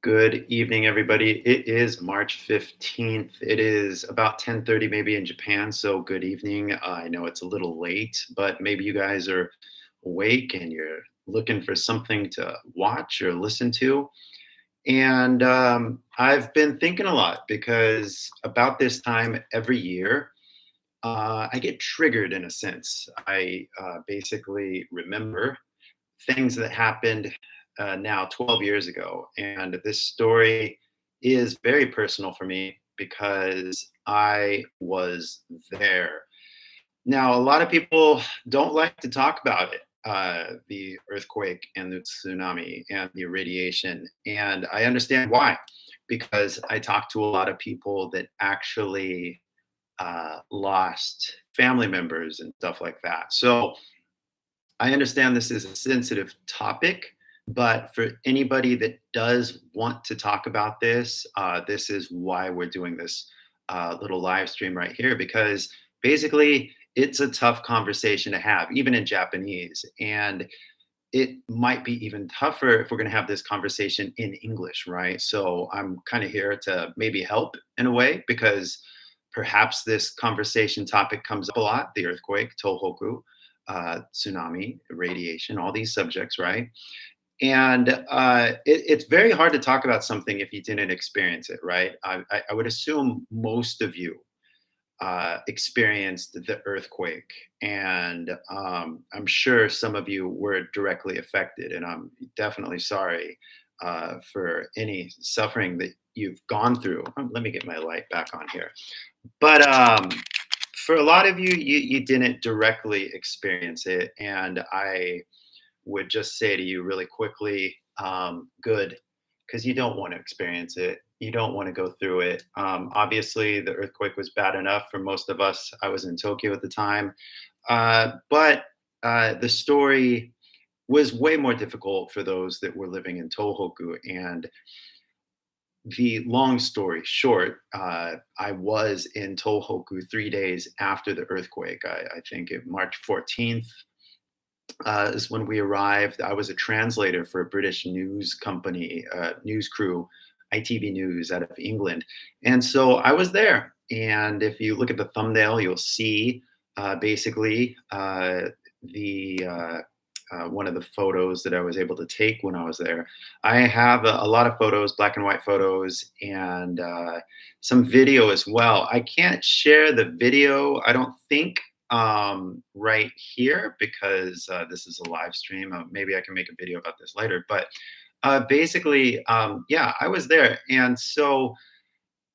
Good evening, everybody. It is March 15th. It is about 10:30 maybe in Japan, so good evening. I know it's a little late, but maybe you guys are awake and you're looking for something to watch or listen to. And I've been thinking a lot because about this time every year, I get triggered in a sense. I basically remember things that happened now 12 years ago. And this story is very personal for me because I was there. Now, a lot of people don't like to talk about it, the earthquake and the tsunami and the irradiation. And I understand why, because I talked to a lot of people that actually lost family members and stuff like that. So I understand this is a sensitive topic, but for anybody that does want to talk about this, this is why we're doing this little live stream right here, because basically it's a tough conversation to have, even in Japanese. And it might be even tougher if we're going to have this conversation in English, right? So I'm kind of here to maybe help in a way because perhaps this conversation topic comes up a lot, the earthquake, Tohoku, tsunami, radiation, all these subjects, right? And it's very hard to talk about something if you didn't experience it, right? I would assume most of you experienced the earthquake, and I'm sure some of you were directly affected, and I'm definitely sorry for any suffering that you've gone through. Let me get my light back on here. But for a lot of you, you didn't directly experience it, and I would just say to you really quickly, good, because you don't want to experience it. You don't want to go through it. Obviously, the earthquake was bad enough for most of us. I was in Tokyo at the time, but the story was way more difficult for those that were living in Tohoku. And the long story short, I was in Tohoku 3 days after the earthquake. I think March 14th is when we arrived. I was a translator for a British news company, news crew, ITV News out of England. And so I was there. And if you look at the thumbnail, you'll see basically the one of the photos that I was able to take when I was there. I have a lot of photos, black and white photos, and some video as well. I can't share the video, I don't think, right here because this is a live stream. Maybe I can make a video about this later. But basically, yeah, I was there. And so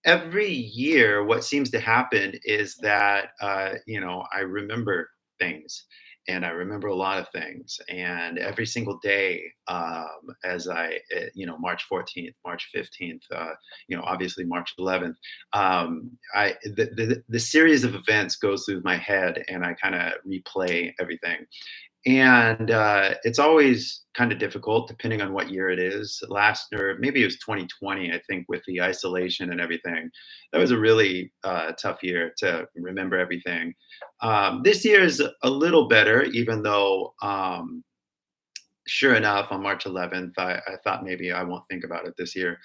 every year, what seems to happen is that, I remember things and I remember a lot of things. And every single day, as March 14th, March 15th, obviously March 11th, the series of events goes through my head and I kind of replay everything. And it's always kind of difficult depending on what year it is. Last, or maybe it was 2020, I think, with the isolation and everything. That was a really tough year to remember everything. This year is a little better, even though, sure enough, on March 11th, I thought maybe I won't think about it this year.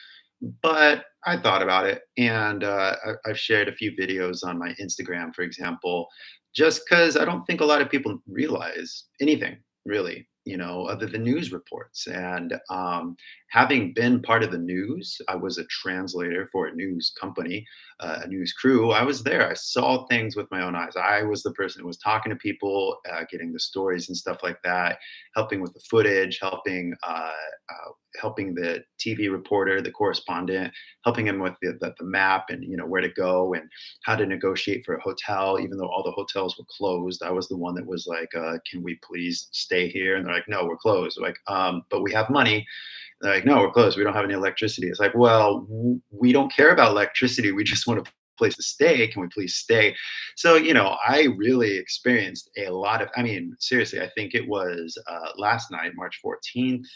But I thought about it, and I've shared a few videos on my Instagram, for example, just because I don't think a lot of people realize anything really, other than news reports. And having been part of the news, I was a translator for a news company, a news crew. I was there. I saw things with my own eyes. I was the person who was talking to people, getting the stories and stuff like that, helping with the footage, helping the TV reporter, the correspondent, helping him with the map and where to go and how to negotiate for a hotel, even though all the hotels were closed. I was the one that was like, can we please stay here? And they're like, no, we're closed. Like, but we have money. They're like, no, we're closed. We don't have any electricity. It's like, well, we don't care about electricity. We just want a place to stay. Can we please stay? So, I really experienced a lot of, seriously, I think it was last night, March 14th,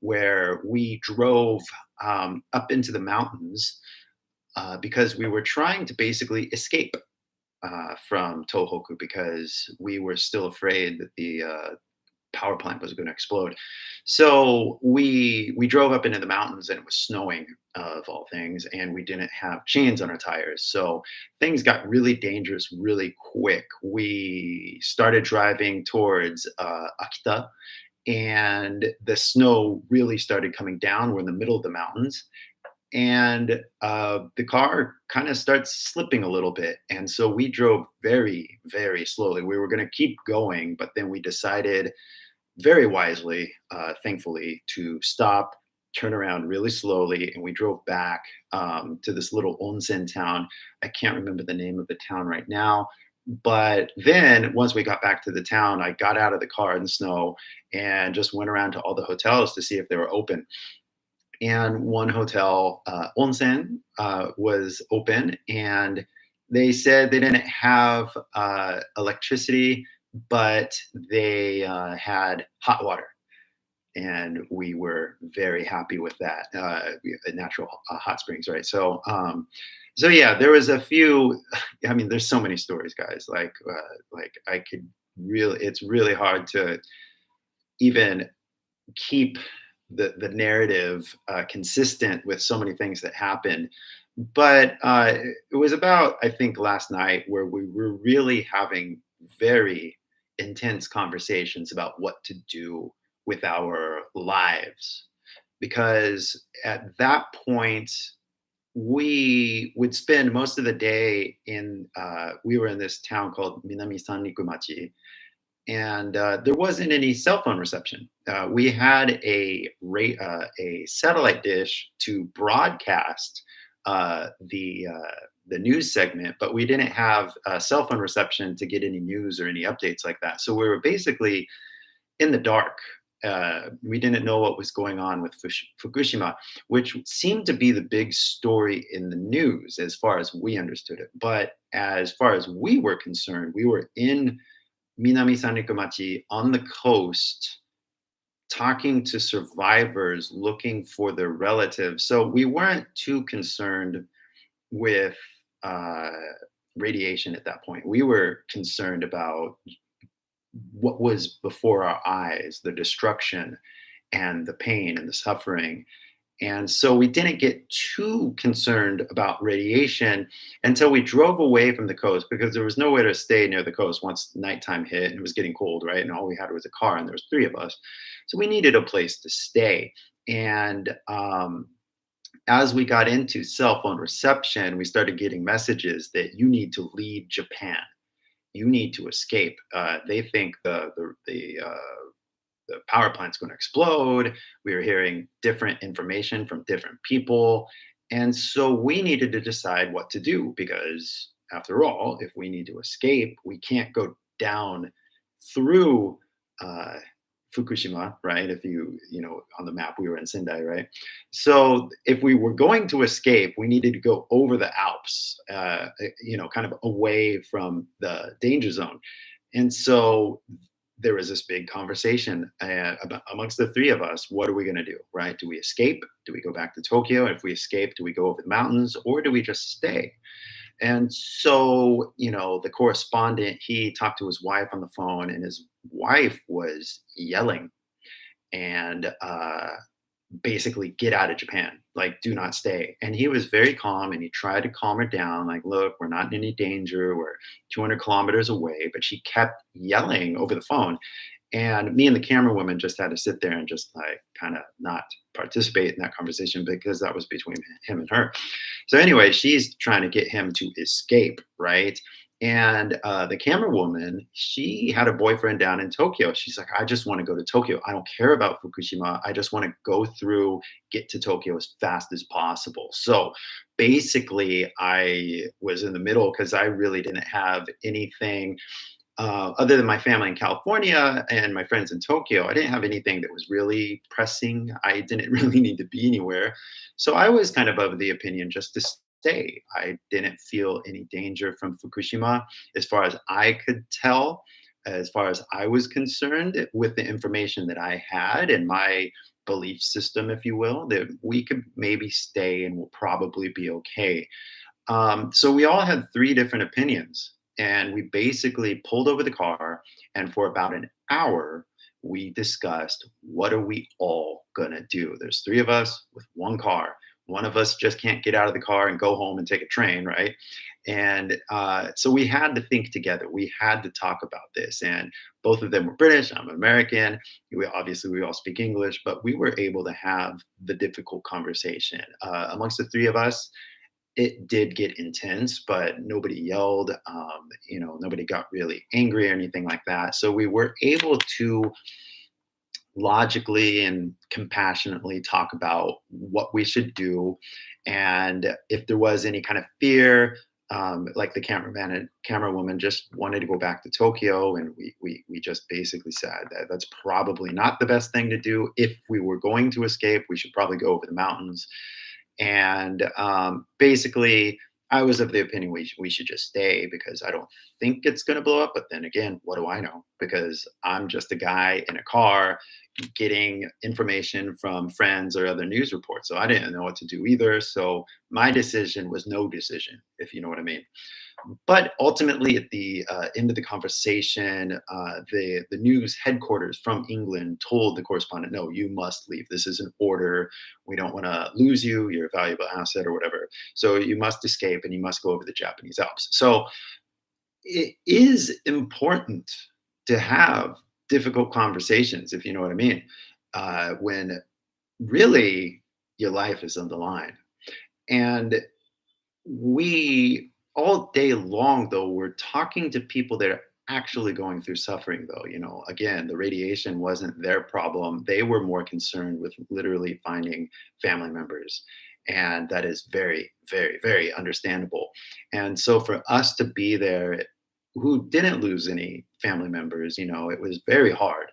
where we drove up into the mountains because we were trying to basically escape from Tohoku because we were still afraid that the power plant was going to explode. So we drove up into the mountains and it was snowing of all things, and we didn't have chains on our tires. So things got really dangerous really quick. We started driving towards Akita, and the snow really started coming down. We're in the middle of the mountains, and the car kind of starts slipping a little bit. And so we drove very, very slowly. We were going to keep going, but then we decided very wisely, thankfully, to stop, turn around really slowly, and we drove back to this little onsen town. I can't remember the name of the town right now. But then once we got back to the town, I got out of the car in the snow and just went around to all the hotels to see if they were open. And one hotel, onsen, was open, and they said they didn't have electricity, but they had hot water, and we were very happy with that. Natural hot springs, right? So yeah, there was a few. I mean, there's so many stories, guys. Like I could really, it's really hard to even keep the narrative consistent with so many things that happened. But it was about, I think, last night where we were really having very intense conversations about what to do with our lives. Because at that point, we would spend most of the day we were in this town called Minami Sanrikumachi, and there wasn't any cell phone reception. We had a satellite dish to broadcast the news segment, but we didn't have cell phone reception to get any news or any updates like that. So we were basically in the dark. We didn't know what was going on with Fukushima, which seemed to be the big story in the news as far as we understood it. But as far as we were concerned, we were in Minami Sanrikumachi on the coast, talking to survivors, looking for their relatives. So we weren't too concerned with radiation at that point. We were concerned about what was before our eyes, the destruction and the pain and the suffering. And so we didn't get too concerned about radiation until we drove away from the coast, because there was nowhere to stay near the coast once nighttime hit and it was getting cold, right? And all we had was a car, and there was 3 of us. So we needed a place to stay. And as we got into cell phone reception, we started getting messages that you need to leave Japan. You need to escape. They think the power plant's going to explode. We were hearing different information from different people. And so we needed to decide what to do, because after all, if we need to escape, we can't go down through Fukushima, right? If on the map, we were in Sendai, right? So if we were going to escape, we needed to go over the Alps, kind of away from the danger zone. And so there was this big conversation amongst the 3 of us. What are we going to do, right? Do we escape? Do we go back to Tokyo? If we escape, do we go over the mountains, or do we just stay? And so, the correspondent, he talked to his wife on the phone, and his wife was yelling and basically, get out of Japan, like, do not stay. And he was very calm, and he tried to calm her down, like, look, we're not in any danger. We're 200 kilometers away. But she kept yelling over the phone. And me and the camera woman just had to sit there and just like kind of not participate in that conversation, because that was between him and her. So anyway, she's trying to get him to escape, right? And the camera woman, she had a boyfriend down in Tokyo. She's like, I just want to go to Tokyo. I don't care about Fukushima. I just want to go through, get to Tokyo as fast as possible. So basically, I was in the middle, because I really didn't have anything other than my family in California and my friends in Tokyo. I didn't have anything that was really pressing. I didn't really need to be anywhere. So I was kind of the opinion just to stay. I didn't feel any danger from Fukushima as far as I could tell, as far as I was concerned, with the information that I had and my belief system, if you will, that we could maybe stay and we'll probably be okay. So we all had 3 different opinions. And we basically pulled over the car, and for about an hour, we discussed, what are we all gonna do? There's three of us with one car. One of us just can't get out of the car and go home and take a train, right? And so we had to think together. We had to talk about this. And both of them were British. I'm American. We all speak English, but we were able to have the difficult conversation. Amongst the three of us, it did get intense, but nobody yelled. Nobody got really angry or anything like that. So we were able to logically and compassionately talk about what we should do, and if there was any kind of fear, like the cameraman and camera woman just wanted to go back to Tokyo, and we just basically said that that's probably not the best thing to do. If we were going to escape, we should probably go over the mountains. And basically, I was of the opinion we should just stay because I don't think it's going to blow up. But then again, what do I know? Because I'm just a guy in a car getting information from friends or other news reports. So I didn't know what to do either. So my decision was no decision, if you know what I mean. But ultimately, at the end of the conversation, the news headquarters from England told the correspondent, "No, you must leave. This is an order. We don't want to lose you. You're a valuable asset, or whatever. So you must escape, and you must go over the Japanese Alps." So it is important to have difficult conversations, if you know what I mean, when really your life is on the line. And we all day long, though, we're talking to people that are actually going through suffering, though. Again, the radiation wasn't their problem. They were more concerned with literally finding family members. And that is very, very, very understandable. And so for us to be there, who didn't lose any family members, it was very hard,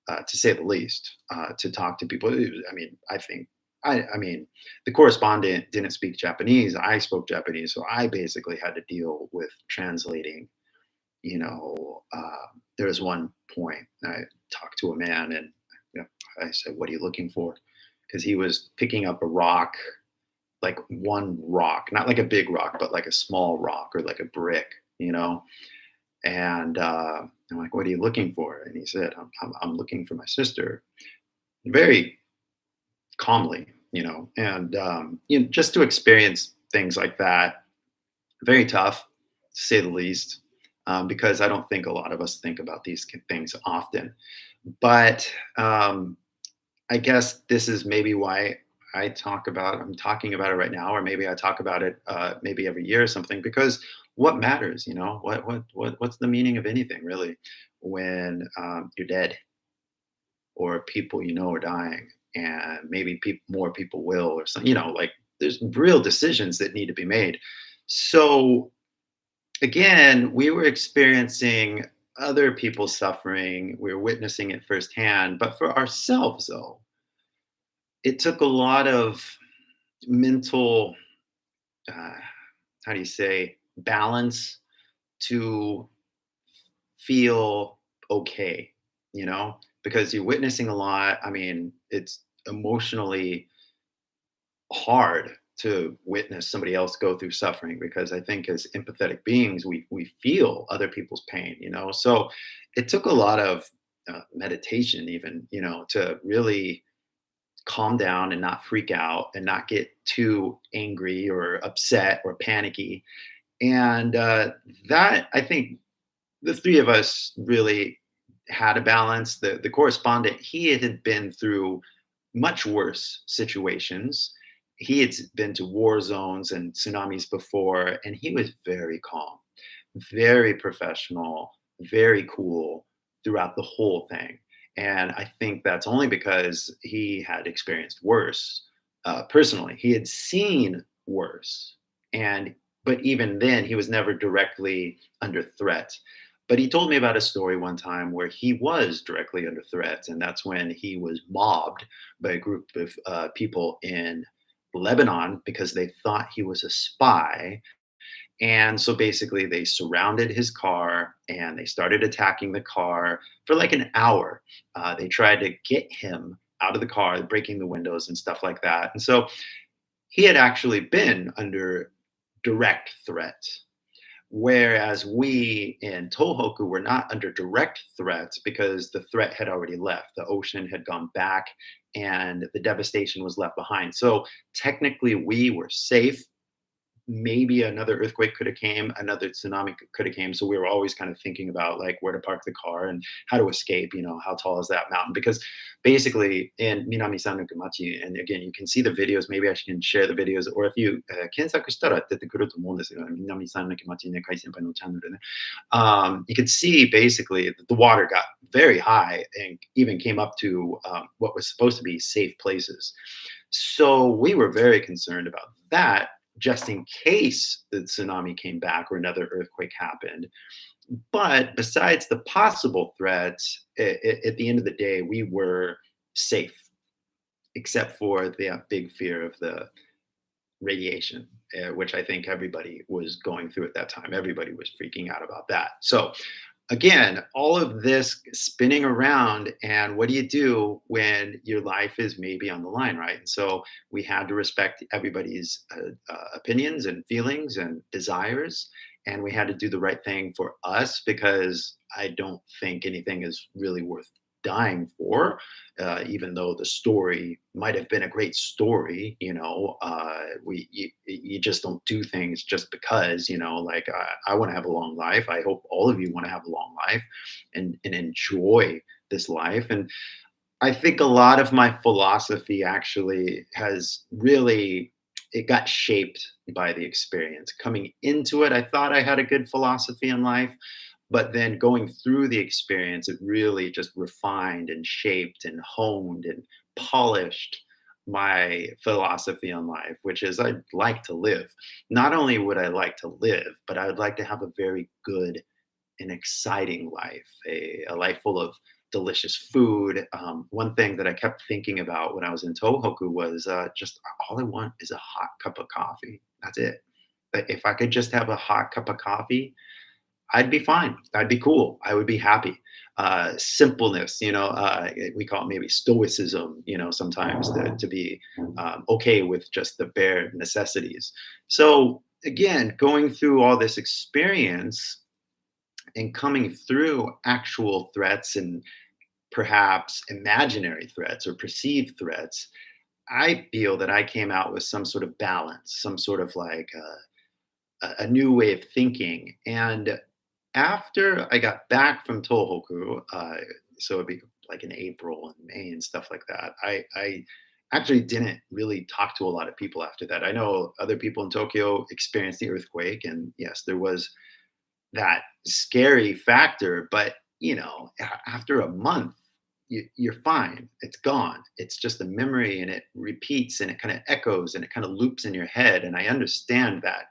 to say the least, to talk to people. I mean, the correspondent didn't speak Japanese. I spoke Japanese, so I basically had to deal with translating. There was one point I talked to a man, and I said, "What are you looking for?" Because he was picking up a rock, like one rock, not like a big rock, but like a small rock or like a brick, And I'm like, "What are you looking for?" And he said, I'm looking for my sister." Very calmly, and just to experience things like that, very tough, to say the least, because I don't think a lot of us think about these things often. But I guess this is maybe why I'm talking about it right now, or maybe I talk about it maybe every year or something, because what matters, what's the meaning of anything really when you're dead, or people are dying, and maybe more people will, or something, like there's real decisions that need to be made. So again, we were experiencing other people suffering, we were witnessing it firsthand, but for ourselves, though, it took a lot of mental, uh, how do you say, balance to feel okay, because you're witnessing a lot. I mean, it's emotionally hard to witness somebody else go through suffering, because I think as empathetic beings, we feel other people's pain, So it took a lot of meditation, even, to really calm down and not freak out and not get too angry or upset or panicky. And that, I think, the three of us really had a balance. The correspondent, he had been through much worse situations. He had been to war zones and tsunamis before, and he was very calm, very professional, very cool throughout the whole thing. And I think that's only because he had experienced worse personally. He had seen worse, and but even then, he was never directly under threat. But he told me about a story one time where he was directly under threat, and that's when he was mobbed by a group of people in Lebanon because they thought he was a spy. And so basically, they surrounded his car and they started attacking the car for like an hour. They tried to get him out of the car, breaking the windows and stuff like that. And so he had actually been under direct threat. Whereas we in Tohoku were not under direct threats because the threat had already left. The ocean had gone back and the devastation was left behind. So technically, we were safe. Maybe another earthquake could have came, another tsunami could have came. So we were always kind of thinking about like where to park the car and how to escape. How tall is that mountain? Because basically in Minami Sanukumachi, and again, you can see the videos. Maybe I can share the videos, or if you 検索したら出てくると思うんですよ。南三の気持ちね、海先輩のチャンネルね。You could see basically that the water got very high and even came up to what was supposed to be safe places. So we were very concerned about that just in case the tsunami came back or another earthquake happened. But besides the possible threats, at the end of the day, we were safe, except for the big fear of the radiation, which I think everybody was going through at that time. Everybody was freaking out about that. So again, all of this spinning around, and what do you do when your life is maybe on the line, right? And so we had to respect everybody's opinions and feelings and desires, and we had to do the right thing for us because I don't think anything is really worth dying for, even though the story might have been a great story. You just don't do things just because. Like I want to have a long life. I hope all of you want to have a long life and enjoy this life. And I think a lot of my philosophy actually has really, it got shaped by the experience. Coming into it, I thought I had a good philosophy in life. But then going through the experience, it really just refined and shaped and honed and polished my philosophy on life, which is I'd like to live. Not only would I like to live, but I would like to have a very good and exciting life, a life full of delicious food. One thing that I kept thinking about when I was in Tohoku was just all I want is a hot cup of coffee. That's it. If I could just have a hot cup of coffee, I'd be fine. I'd be cool. I would be happy. Simpleness, we call it maybe stoicism, sometimes to be okay with just the bare necessities. So again, going through all this experience and coming through actual threats and perhaps imaginary threats or perceived threats, I feel that I came out with some sort of balance, some sort of like a new way of thinking. And after I got back from Tohoku, so it'd be like in April and May and stuff like that, I actually didn't really talk to a lot of people after that. I know other people in Tokyo experienced the earthquake, and yes, there was that scary factor, but after a month, you're fine. It's gone. It's just a memory, and it repeats, and it kind of echoes, and it kind of loops in your head. And I understand that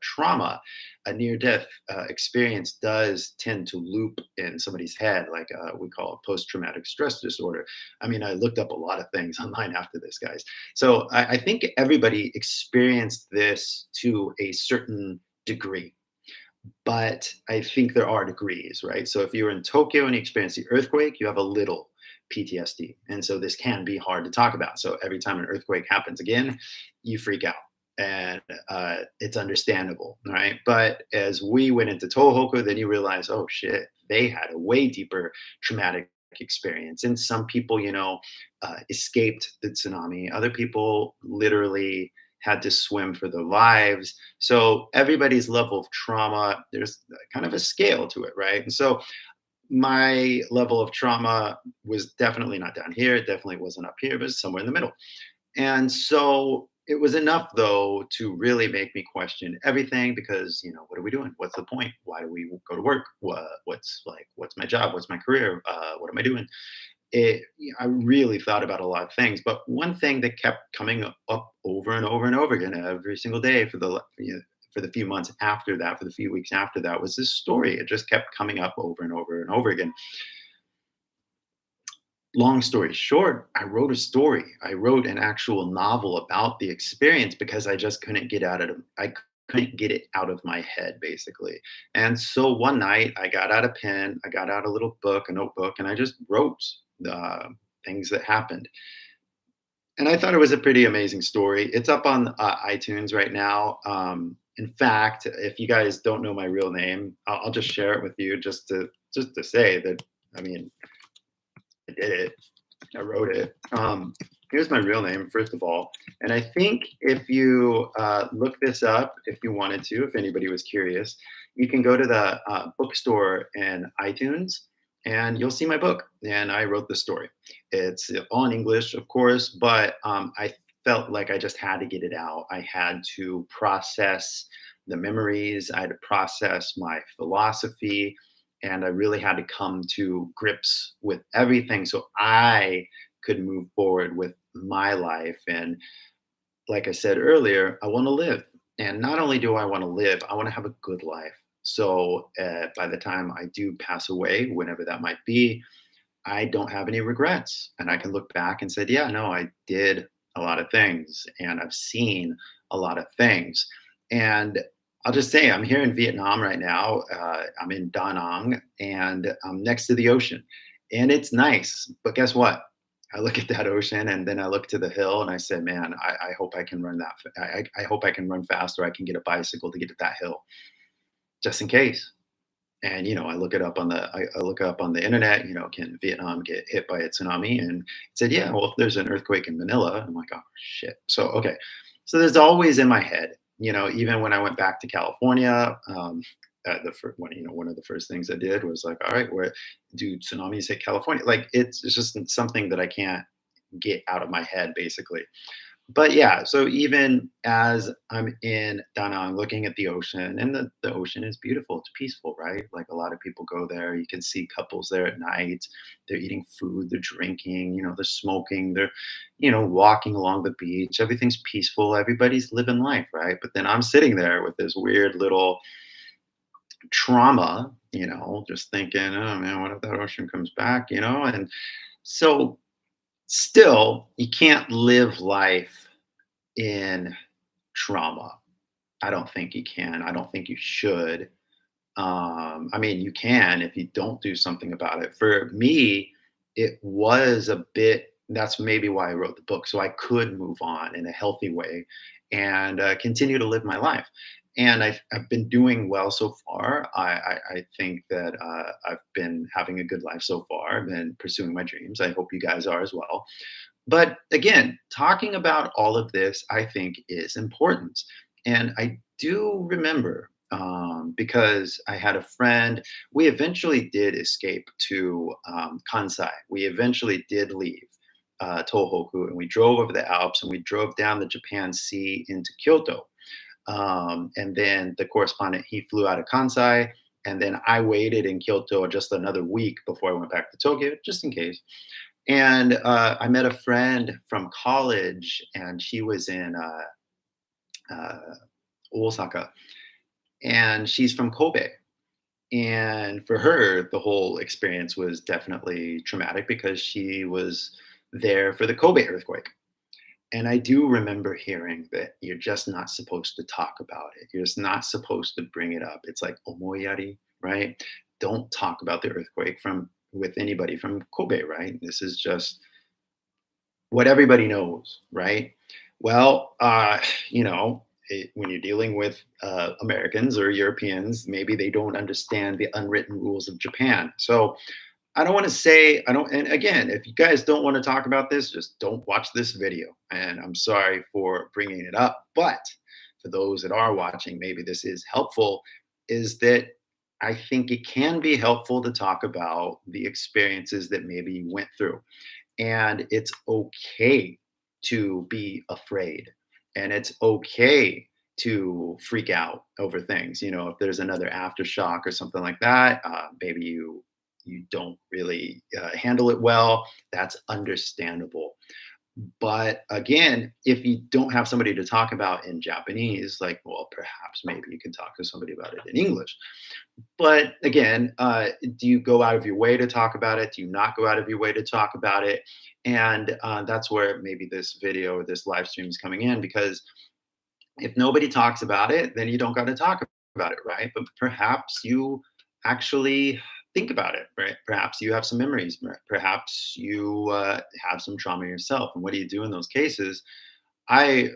trauma, a near-death experience, does tend to loop in somebody's head, like we call it post-traumatic stress disorder. I mean, I looked up a lot of things online after this, guys. So I think everybody experienced this to a certain degree. But I think there are degrees, right? So if you were in Tokyo and you experienced the earthquake, you have a little PTSD. And so this can be hard to talk about. So every time an earthquake happens again, you freak out. And it's understandable, right? But as we went into Tohoku, then you realize, oh shit, they had a way deeper traumatic experience. And some people, escaped the tsunami. Other people literally had to swim for their lives. So everybody's level of trauma, there's kind of a scale to it, right? And so my level of trauma was definitely not down here. It definitely wasn't up here, but somewhere in the middle. And so it was enough, though, to really make me question everything because, what are we doing? What's the point? Why do we go to work? What's my job? What's my career? What am I doing? I really thought about a lot of things, but one thing that kept coming up over and over and over again every single day for the few months after that, for the few weeks after that, was this story. It just kept coming up over and over and over again. Long story short, I wrote a story. I wrote an actual novel about the experience because I just couldn't get I couldn't get it out of my head, basically. And so one night I got out a pen, I got out a little book, a notebook, and I just wrote things that happened. And I thought it was a pretty amazing story. It's up on iTunes right now. In fact, if you guys don't know my real name, I'll just share it with you just to say that. I mean, I did it. I wrote it. Here's my real name, first of all. And I think if you look this up, if you wanted to, if anybody was curious, you can go to the bookstore in iTunes and you'll see my book. And I wrote the story. It's all in English, of course, but I felt like I just had to get it out. I had to process the memories, I had to process my philosophy, and I really had to come to grips with everything so I could move forward with my life. And like I said earlier, I want to live. And not only do I want to live, I want to have a good life. So by the time I do pass away, whenever that might be, I don't have any regrets. And I can look back and say, yeah, no, I did a lot of things and I've seen a lot of things. And I'll just say, I'm here in Vietnam right now. I'm in Da Nang and I'm next to the ocean. And it's nice. But guess what? I look at that ocean and then I look to the hill and I say, man, I hope I can run that. I hope I can run faster. I can get a bicycle to get to that hill just in case. And I look it up on I look up on the internet. Can Vietnam get hit by a tsunami? And it said, yeah. Well, if there's an earthquake in Manila, I'm like, oh shit. So okay. So there's always in my head. Even when I went back to California, one of the first things I did was like, all right, where do tsunamis hit California? Like it's just something that I can't get out of my head, basically. But yeah, so even as I'm in Da Nang looking at the ocean, and the ocean is beautiful, it's peaceful, right? Like a lot of people go there. You can see couples there at night. They're eating food, they're drinking, they're smoking, they're, walking along the beach. Everything's peaceful. Everybody's living life, right? But then I'm sitting there with this weird little trauma, just thinking, oh man, what if that ocean comes back, And so still, you can't live life in trauma. I don't think you can. I don't think you should. I mean, you can if you don't do something about it. For me, it was a bit, that's maybe why I wrote the book, so I could move on in a healthy way and continue to live my life. And I've been doing well so far. I think that I've been having a good life so far. I've been pursuing my dreams. I hope you guys are as well. But again, talking about all of this, I think, is important. And I do remember because I had a friend, we eventually did escape to Kansai. We eventually did leave Tohoku and we drove over the Alps and we drove down the Japan Sea into Kyoto. And then the correspondent, he flew out of Kansai. And then I waited in Kyoto just another week before I went back to Tokyo, just in case. And I met a friend from college, and she was in Osaka, and she's from Kobe. And for her, the whole experience was definitely traumatic because she was there for the Kobe earthquake. And I do remember hearing that you're just not supposed to talk about it. You're just not supposed to bring it up. It's like omoyari, right? Don't talk about the earthquake with anybody from Kobe, right? This is just what everybody knows, right? Well, when you're dealing with Americans or Europeans, maybe they don't understand the unwritten rules of Japan. So I don't want to say, and again, if you guys don't want to talk about this, just don't watch this video. And I'm sorry for bringing it up. But for those that are watching, maybe this is helpful, is that I think it can be helpful to talk about the experiences that maybe you went through. And it's okay to be afraid. And it's okay to freak out over things. If there's another aftershock or something like that, maybe you don't really handle it well, that's understandable. But again, if you don't have somebody to talk about in Japanese, well, perhaps maybe you can talk to somebody about it in English. But again, do you go out of your way to talk about it? Do you not go out of your way to talk about it? And that's where maybe this video or this live stream is coming in, because if nobody talks about it, then you don't got to talk about it, right? But perhaps you actually think about it, right? Perhaps you have some memories, perhaps you have some trauma yourself. And what do you do in those cases? I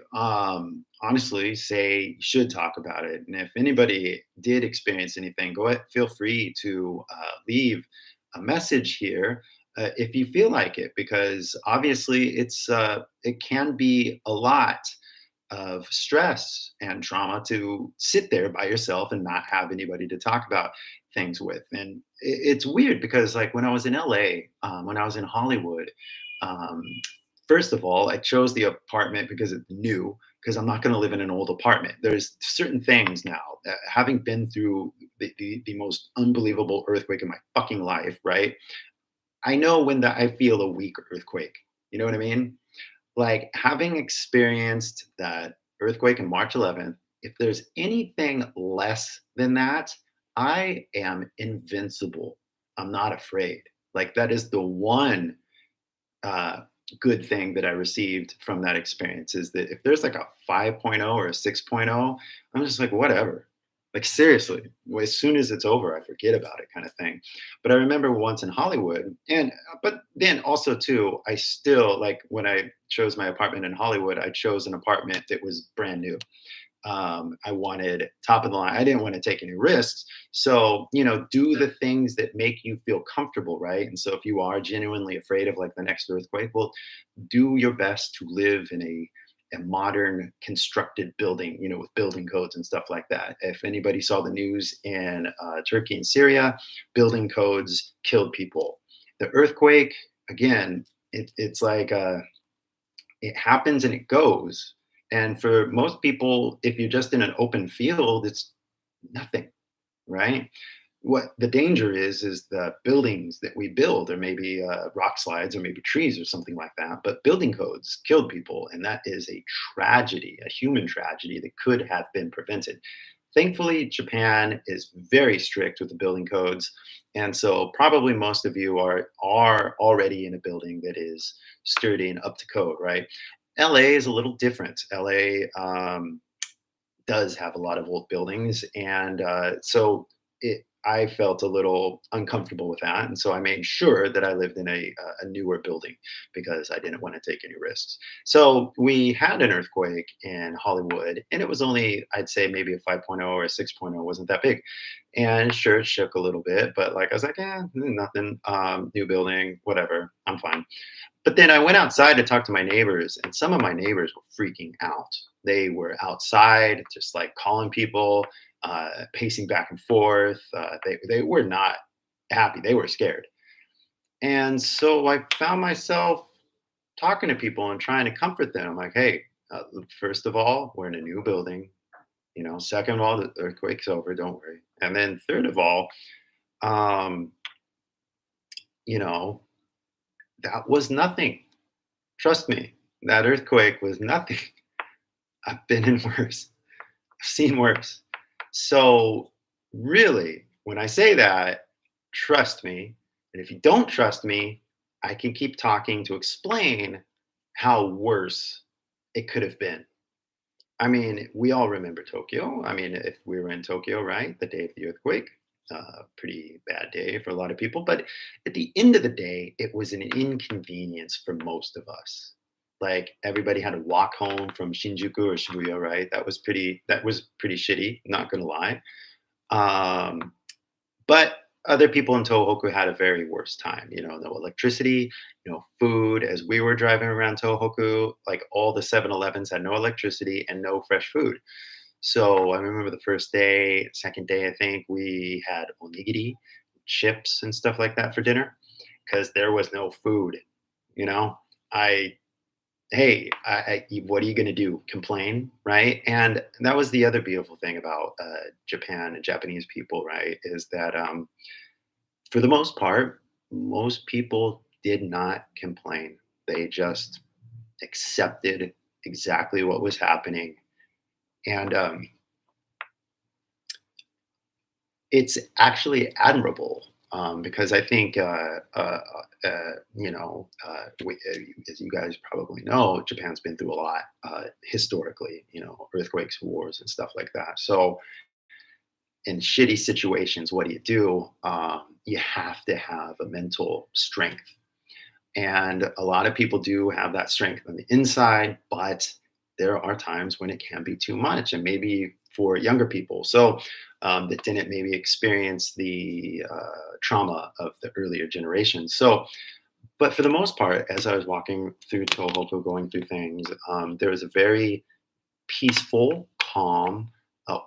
honestly say you should talk about it. And if anybody did experience anything, go ahead, feel free to leave a message here if you feel like it, because obviously it can be a lot of stress and trauma to sit there by yourself and not have anybody to talk about things with. And it's weird because, like, when I was in LA, when I was in Hollywood, um, first of all, I chose the apartment because it's new, because I'm not going to live in an old apartment. There's certain things now that, having been through the most unbelievable earthquake in my fucking life, right? I know when that I feel a weak earthquake. You know what I mean? Like, having experienced that earthquake in March 11th, if there's anything less than that, I am invincible. I'm not afraid. Like, that is the one uh, good thing that I received from that experience, is that if there's like a 5.0 or a 6.0, I'm just like, whatever. Like, seriously, as soon as it's over, I forget about it, kind of thing. But I remember once in Hollywood, and but then also too, I still, like, when I chose my apartment in Hollywood, I chose an apartment that was brand new. I wanted top of the line. I didn't want to take any risks. So, do the things that make you feel comfortable, right? And so, if you are genuinely afraid of, like, the next earthquake, well, do your best to live in a modern constructed building, with building codes and stuff like that. If anybody saw the news in Turkey and Syria, building codes killed people. The earthquake, again, it's like it happens and it goes. And for most people, if you're just in an open field, it's nothing, right? What the danger is the buildings that we build, or maybe rock slides, or maybe trees, or something like that. But building codes killed people, and that is a tragedy, a human tragedy that could have been prevented. Thankfully, Japan is very strict with the building codes, and so probably most of you are already in a building that is sturdy and up to code, right? LA is a little different. LA does have a lot of old buildings, and so I felt a little uncomfortable with that, and so I made sure that I lived in a newer building, because I didn't want to take any risks. So we had an earthquake in Hollywood, and it was only, I'd say, maybe a 5.0 or a 6.0. Wasn't that big, and sure, it shook a little bit, but, like, I was like, nothing, new building, whatever, I'm fine. But then I went outside to talk to my neighbors, and some of my neighbors were freaking out. They were outside, just, like, calling people, pacing back and forth. They were not happy. They were scared. And so I found myself talking to people and trying to comfort them. I'm like, hey, first of all, we're in a new building. Second of all, the earthquake's over. Don't worry. And then third of all, um, you know, that was nothing. Trust me, that earthquake was nothing. I've been in worse. I've seen worse. So, really, when I say that, trust me. And if you don't trust me, I can keep talking to explain how worse it could have been. I mean, we all remember Tokyo. I mean, if we were in Tokyo, right, the day of the earthquake, pretty bad day for a lot of people. But at the end of the day, it was an inconvenience for most of us. Like, everybody had to walk home from Shinjuku or Shibuya, right? That was pretty shitty, not gonna lie. Um, but other people in Tohoku had a very worse time. No electricity, no food. As we were driving around Tohoku, like, all the 7-Elevens had no electricity and no fresh food. So I remember the first day, second day, I think we had onigiri, chips, and stuff like that for dinner, because there was no food. You know, I hey, what are you going to do? Complain, right? And that was the other beautiful thing about Japan and Japanese people, right? Is that for the most part, most people did not complain. They just accepted exactly what was happening. And it's actually admirable, because I think, as you guys probably know, Japan's been through a lot historically, earthquakes, wars, and stuff like that. So in shitty situations, what do you do? You have to have a mental strength. And a lot of people do have that strength on the inside, but there are times when it can be too much, and maybe for younger people. So that didn't maybe experience the trauma of the earlier generations. So, but for the most part, as I was walking through Tohoku, going through things, there was a very peaceful, calm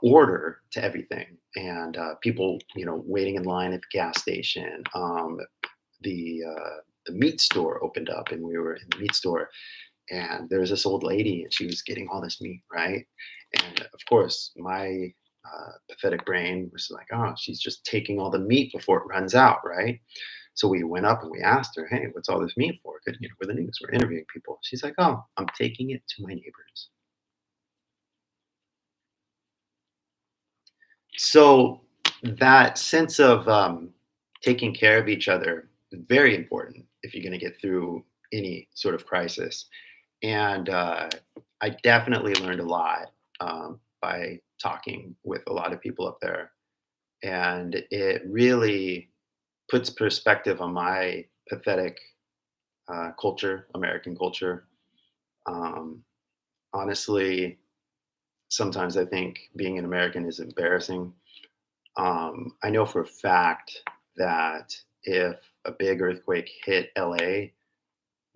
order to everything, and people, waiting in line at the gas station. The meat store opened up, and we were in the meat store, and there was this old lady, and she was getting all this meat, right? And of course, my pathetic brain was like, oh, she's just taking all the meat before it runs out, right? So we went up and we asked her, hey, what's all this meat for? Because, we're the news, we're interviewing people. She's like, oh, I'm taking it to my neighbors. So that sense of taking care of each other is very important if you're going to get through any sort of crisis. And I definitely learned a lot by talking with a lot of people up there. And it really puts perspective on my pathetic culture, American culture. Honestly, sometimes I think being an American is embarrassing. I know for a fact that if a big earthquake hit LA,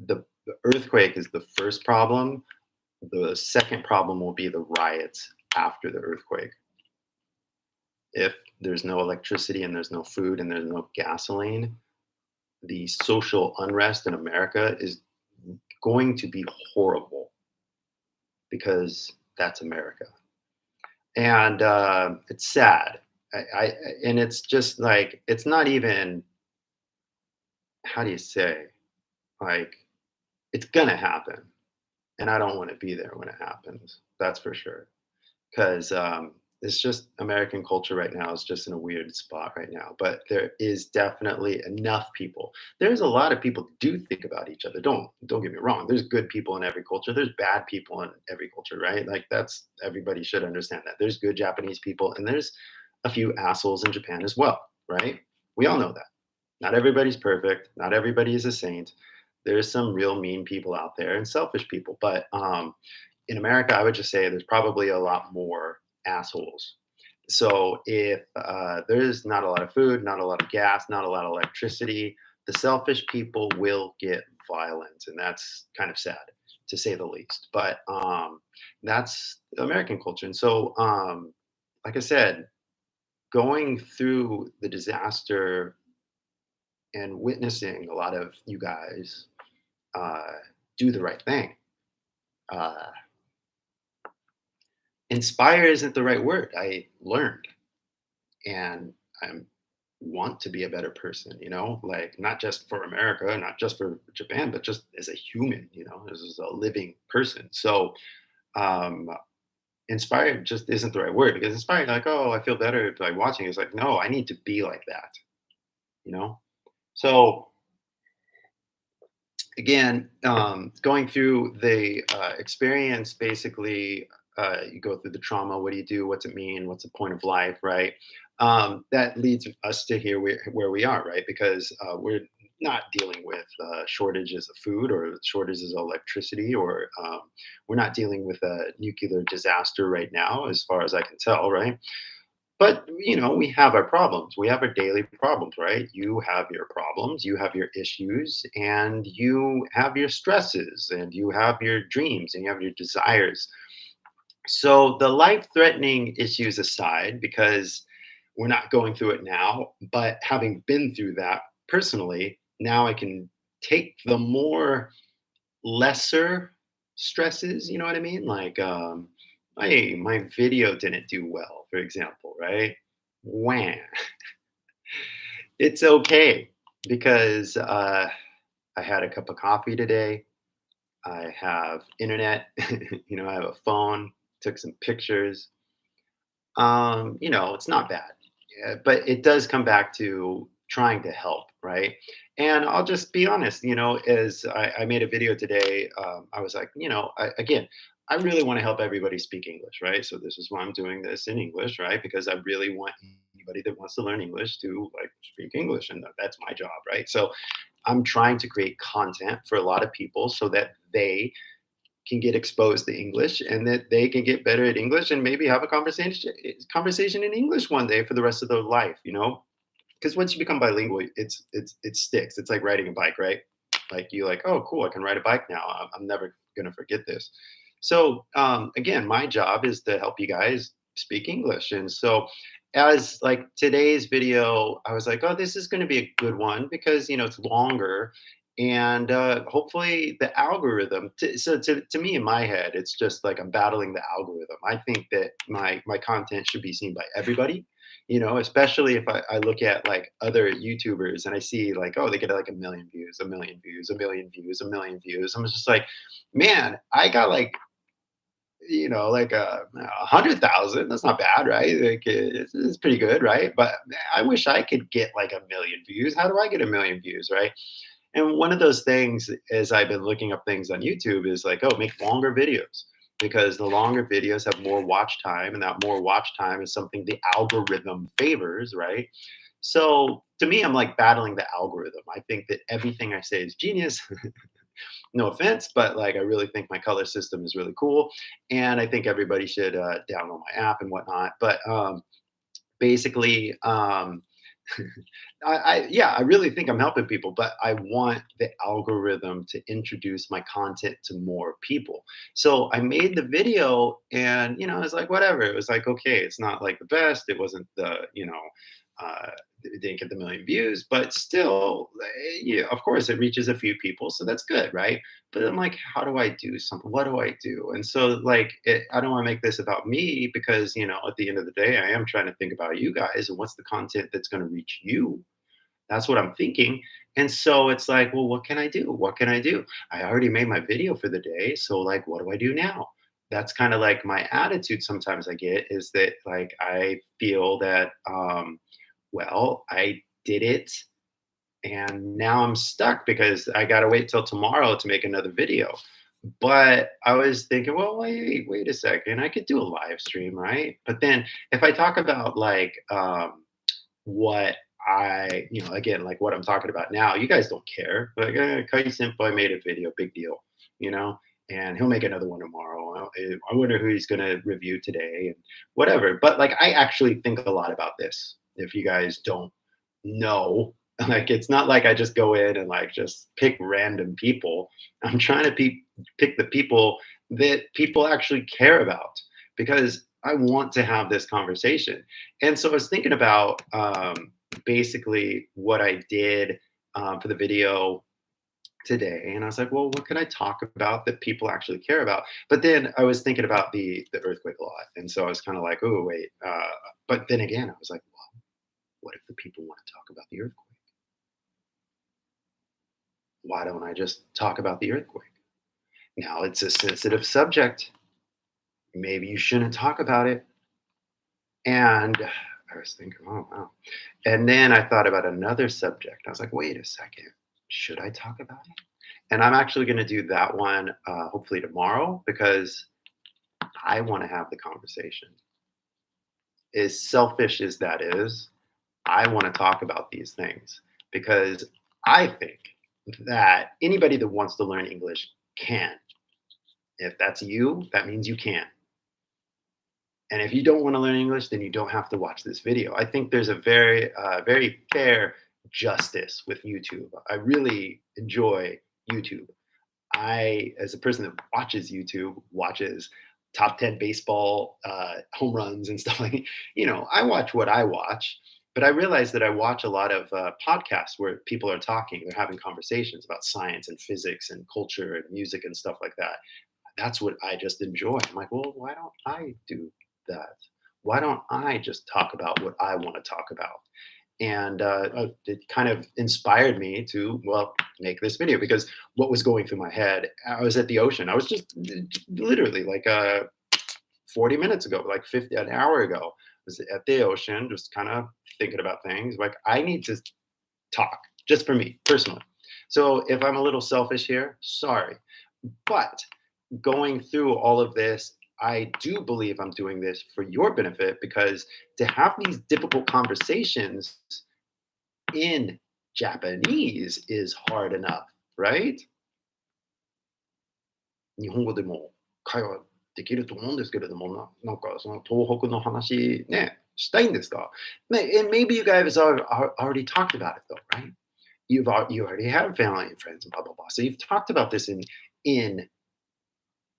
the earthquake is the first problem. The second problem will be the riots after the earthquake. If there's no electricity and there's no food and there's no gasoline, the social unrest in America is going to be horrible, because that's America. And it's sad. And it's just like, it's not even, how do you say, like, it's gonna happen, and I don't want to be there when it happens. That's for sure. Because it's just American culture right now is just in a weird spot right now. But there is definitely enough people. There's a lot of people who do think about each other. Don't get me wrong. There's good people in every culture. There's bad people in every culture, right? Like, that's, everybody should understand that. There's good Japanese people, and there's a few assholes in Japan as well, right? We all know that. Not everybody's perfect. Not everybody is a saint. There's some real mean people out there and selfish people. But in America, I would just say there's probably a lot more assholes. So if there's not a lot of food, not a lot of gas, not a lot of electricity, the selfish people will get violent. And that's kind of sad, to say the least. But that's American culture. And so, like I said, going through the disaster and witnessing a lot of you guys do the right thing. Inspire isn't the right word. I learned, and I want to be a better person, like, not just for America, not just for Japan, but just as a human, as a living person. So inspired just isn't the right word, because inspired, like, oh, I feel better by watching. It's like, no, I need to be like that. So again, going through the experience, basically, you go through the trauma. What do you do? What's it mean? What's the point of life, right? That leads us to here where we are, right? Because we're not dealing with shortages of food or shortages of electricity, or we're not dealing with a nuclear disaster right now, as far as I can tell, right? But, we have our problems. We have our daily problems, right? You have your problems, you have your issues, and you have your stresses, and you have your dreams, and you have your desires. So the life-threatening issues aside, because we're not going through it now, but having been through that personally, now I can take the more lesser stresses, you know what I mean? Like, hey, my video didn't do well, for example, right? Wham. It's okay, because I had a cup of coffee today. I have internet, I have a phone, took some pictures. It's not bad. Yeah, but it does come back to trying to help, right? And I'll just be honest, as I made a video today, I was like, again, I really want to help everybody speak English, right? So this is why I'm doing this in English, right? Because I really want anybody that wants to learn English to like speak English, and that's my job, right? So I'm trying to create content for a lot of people so that they can get exposed to English and that they can get better at English and maybe have a conversation in English one day for the rest of their life, you know? Because once you become bilingual, it sticks. It's like riding a bike, right? Like you like, oh, cool, I can ride a bike now. I'm never gonna forget this. So again, my job is to help you guys speak English. And so as like today's video, I was like, oh, this is going to be a good one because it's longer and hopefully the algorithm. To me in my head, it's just like I'm battling the algorithm. I think that my content should be seen by everybody. Especially if I look at like other YouTubers and I see like, oh, they get like a million views, a million views, a million views, a million views. I'm just like, man, I got like like 100,000. That's not bad, right? Like it's pretty good, right? But I wish I could get like a million views. How do I get a million views, right? And one of those things, as I've been looking up things on YouTube, is like, oh, make longer videos because the longer videos have more watch time, and that more watch time is something the algorithm favors, right? So to me, I'm like battling the algorithm. I think that everything I say is genius. No offense, but like I really think my color system is really cool, and I think everybody should download my app and whatnot. But basically, I really think I'm helping people, but I want the algorithm to introduce my content to more people. So I made the video, and it's like whatever. It was like okay, it's not like the best. It wasn't the it didn't get the million views, but still, yeah, of course, it reaches a few people, so that's good, right? But I'm like, how do I do something? What do I do? And so, like, I don't want to make this about me because, at the end of the day, I am trying to think about you guys and what's the content that's going to reach you. That's what I'm thinking. And so it's like, well, what can I do? What can I do? I already made my video for the day, so like, what do I do now? That's kind of like my attitude sometimes I get is that like I feel that well, I did it and now I'm stuck because I got to wait till tomorrow to make another video. But I was thinking, well, wait a second. I could do a live stream, right? But then if I talk about like what again, like what I'm talking about now, you guys don't care. Like, KY Senpai made a video, big deal, and he'll make another one tomorrow. I wonder who he's going to review today and whatever. But like, I actually think a lot about this. If you guys don't know, like, it's not like I just go in and like just pick random people. I'm trying to pick the people that people actually care about because I want to have this conversation. And so I was thinking about basically what I did for the video today, and I was like, well, what can I talk about that people actually care about? But then I was thinking about the earthquake a lot, and so I was kind of like, oh wait, but then again, I was like, well, what if the people want to talk about the earthquake? Why don't I just talk about the earthquake? Now it's a sensitive subject. Maybe you shouldn't talk about it. And I was thinking, oh wow. And then I thought about another subject. I was like, wait a second, should I talk about it? And I'm actually going to do that one hopefully tomorrow because I want to have the conversation. As selfish as that is, I want to talk about these things because I think that anybody that wants to learn English can. If that's you, that means you can. And if you don't want to learn English, then you don't have to watch this video. I think there's a very fair justice with YouTube. I really enjoy YouTube. I, as a person that watches YouTube, watches top 10 baseball home runs and stuff like, I watch what I watch, but I realize that I watch a lot of podcasts where people are talking, they're having conversations about science and physics and culture and music and stuff like that. That's what I just enjoy. I'm like, well, why don't I do that? Why don't I just talk about what I want to talk about? And it kind of inspired me to, well, make this video because what was going through my head, I was at the ocean. I was just literally like 40 minutes ago, like an hour ago, I was at the ocean, just kind of thinking about things. Like I need to talk just for me personally. So if I'm a little selfish here, sorry. But going through all of this, I do believe I'm doing this for your benefit because to have these difficult conversations in Japanese is hard enough, right? 日本語でも会話できると思うんですけれども、なんかその東北の話ね、したいんですか? And maybe you guys already talked about it though, right? You already have family and friends and blah blah blah. So you've talked about this in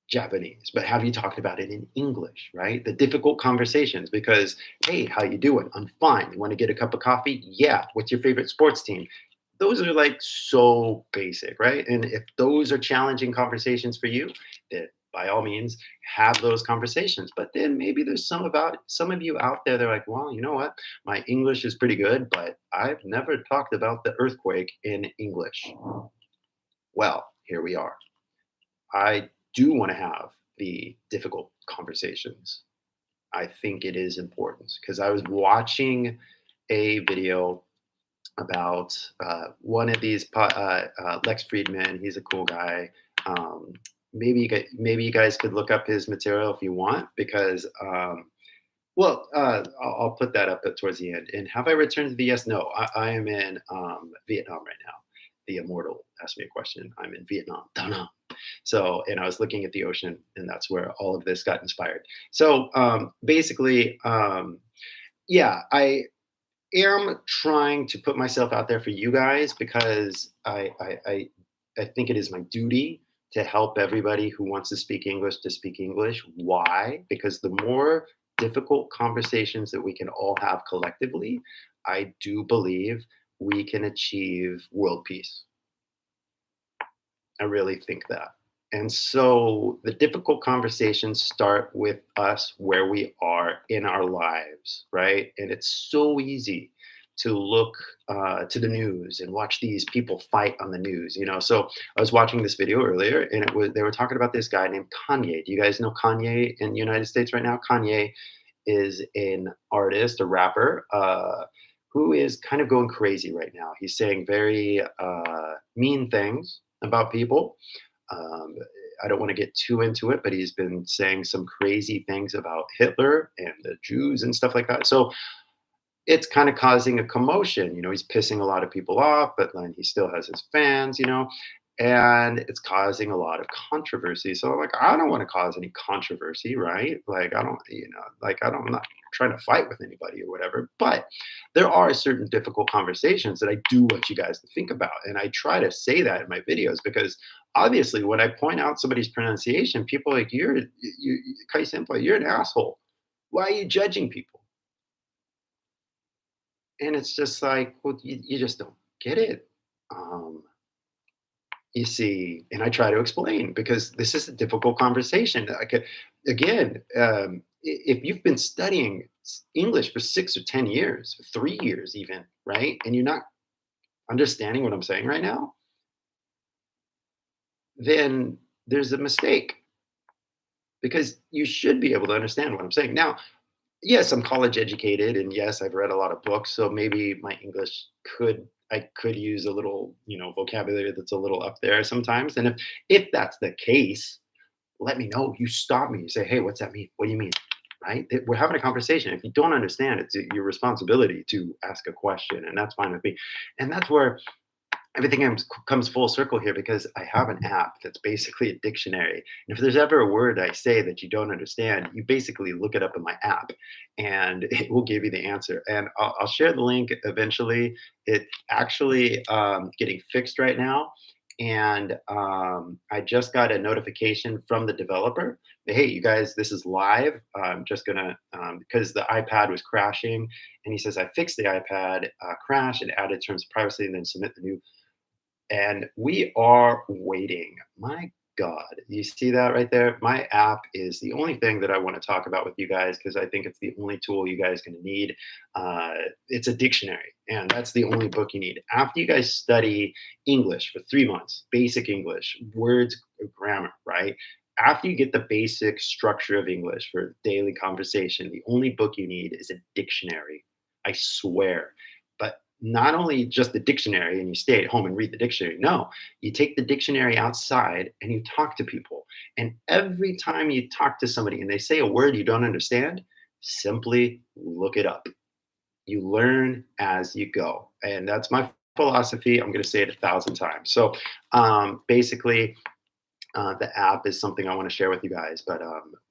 Japanese, but have you talked about it in English, right? The difficult conversations because, hey, how you doing? I'm fine. You want to get a cup of coffee? Yeah. What's your favorite sports team? Those are like so basic, right? And if those are challenging conversations for you, then by all means have those conversations. But then maybe there's some of you out there, they're like, well, you know what? My English is pretty good, but I've never talked about the earthquake in English. Well, here we are. I do want to have the difficult conversations. I think it is important because I was watching a video about one of these Lex Friedman. He's a cool guy. Maybe you guys could look up his material if you want because I'll put that up towards the end. And have I returned to the yes? No, I am in Vietnam right now. The immortal asked me a question. I'm in Vietnam. Don't know. So, and I was looking at the ocean, and that's where all of this got inspired. So, basically, yeah, I am trying to put myself out there for you guys because I think it is my duty to help everybody who wants to speak English to speak English. Why? Because the more difficult conversations that we can all have collectively, I do believe we can achieve world peace. I really think that. And so the difficult conversations start with us where we are in our lives, right? And it's so easy to look to the news and watch these people fight on the news, you know. So I was watching this video earlier, and they were talking about this guy named Kanye. Do you guys know Kanye in the United States right now? Kanye is an artist, a rapper, who is kind of going crazy right now. He's saying very mean things about people. Um, I don't want to get too into it, but he's been saying some crazy things about Hitler and the Jews and stuff like that. So it's kind of causing a commotion. You know, he's pissing a lot of people off, but then he still has his fans, you know, and it's causing a lot of controversy. So, like, I don't want to cause any controversy, right? Like, I don't, you know, I'm not trying to fight with anybody or whatever, but there are certain difficult conversations that I do want you guys to think about. And I try to say that in my videos because obviously when I point out somebody's pronunciation, people are like, KY senpai, you're an asshole. Why are you judging people? And it's just like, well, you just don't get it. Um, you see, and I try to explain because this is a difficult conversation. Again, if you've been studying English for 6 or 10 years, for 3 years even, right, and you're not understanding what I'm saying right now, then there's a mistake because you should be able to understand what I'm saying. Now, yes, I'm college educated, and yes, I've read a lot of books, so maybe my English I could use a little, you know, vocabulary that's a little up there sometimes. And if that's the case, let me know. You stop me. You say, hey, what's that mean? What do you mean? Right? We're having a conversation. If you don't understand, it's your responsibility to ask a question, and that's fine with me. And that's where everything comes full circle here because I have an app that's basically a dictionary. And if there's ever a word I say that you don't understand, you basically look it up in my app and it will give you the answer. And I'll share the link eventually. It's actually getting fixed right now. And I just got a notification from the developer. Hey, you guys, this is live. I'm just going to, because the iPad was crashing. And he says, I fixed the iPad crash and added terms of privacy and then submit the new. And we are waiting. My God, you see that right there? My app is the only thing that I want to talk about with you guys because I think it's the only tool you guys are going to need. It's a dictionary, and that's the only book you need. After you guys study English for 3 months, basic English, words, grammar, right? After you get the basic structure of English for daily conversation, the only book you need is a dictionary. I swear. But not only just the dictionary and you stay at home and read the dictionary. No, you take the dictionary outside and you talk to people. And every time you talk to somebody and they say a word you don't understand, simply look it up. You learn as you go. And that's my philosophy. I'm going to say it 1,000 times. So basically, the app is something I want to share with you guys, but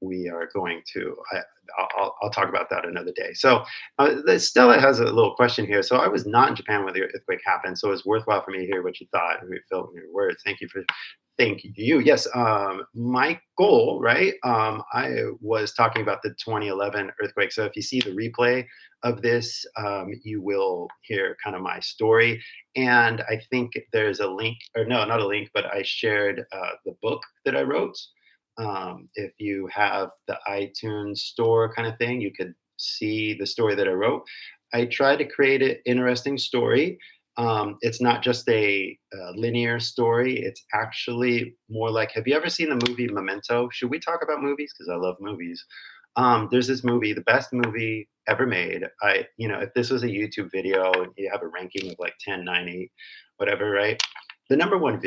we are going to, I'll talk about that another day. So Stella has a little question here. So I was not in Japan when the earthquake happened, so it's worthwhile for me to hear what you thought and refill in your words. Thank you. Yes, my goal, right? I was talking about the 2011 earthquake. So if you see the replay of this, you will hear kind of my story. And I think there's a link, or no, not a link, but I shared the book that I wrote. If you have the iTunes store kind of thing, you could see the story that I wrote. I tried to create an interesting story. It's not just a linear story. It's actually more like, have you ever seen the movie Memento? Should we talk about movies? Because I love movies. There's this movie, the best movie ever made. If this was a YouTube video and you have a ranking of like 10, 9, 8, whatever, right? The number one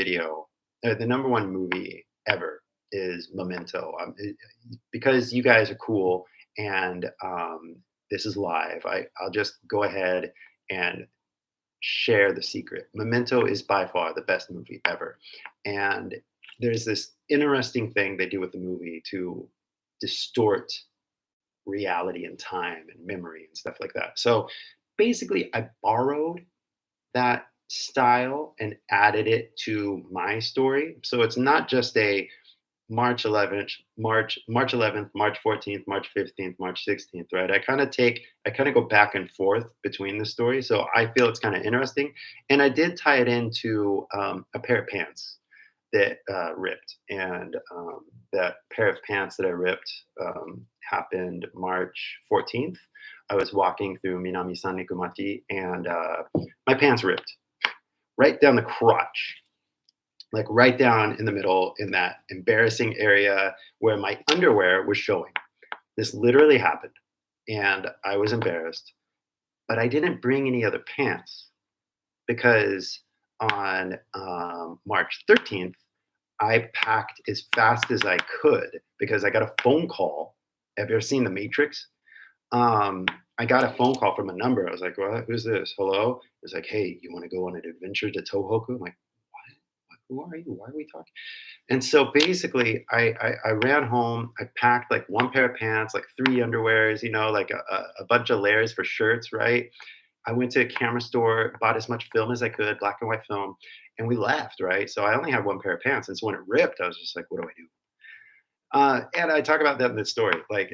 movie ever is Memento. Because you guys are cool and this is live, I'll just go ahead and share the secret. Memento is by far the best movie ever. And there's this interesting thing they do with the movie to distort reality and time and memory and stuff like that. So basically, I borrowed that style and added it to my story. So it's not just a March 11th, March 11th, March 14th, March 15th, March 16th, right? I kind of go back and forth between the stories. So I feel it's kind of interesting. And I did tie it into a pair of pants that ripped. And that pair of pants that I ripped happened March 14th. I was walking through Minami Sanrikumachi and my pants ripped right down the crotch. Like right down in the middle in that embarrassing area where my underwear was showing. This literally happened and I was embarrassed, but I didn't bring any other pants because on March 13th, I packed as fast as I could because I got a phone call. Have you ever seen The Matrix? I got a phone call from a number. I was like, "What? Who's this? Hello?" It's like, "Hey, you want to go on an adventure to Tohoku?" I'm like, who are you? Why are we talking? And so basically, I ran home. I packed like one pair of pants, like 3 underwears, like a bunch of layers for shirts, right? I went to a camera store, bought as much film as I could, black and white film, and we left, right? So I only had one pair of pants. And so when it ripped, I was just like, what do I do? And I talk about that in the story. Like,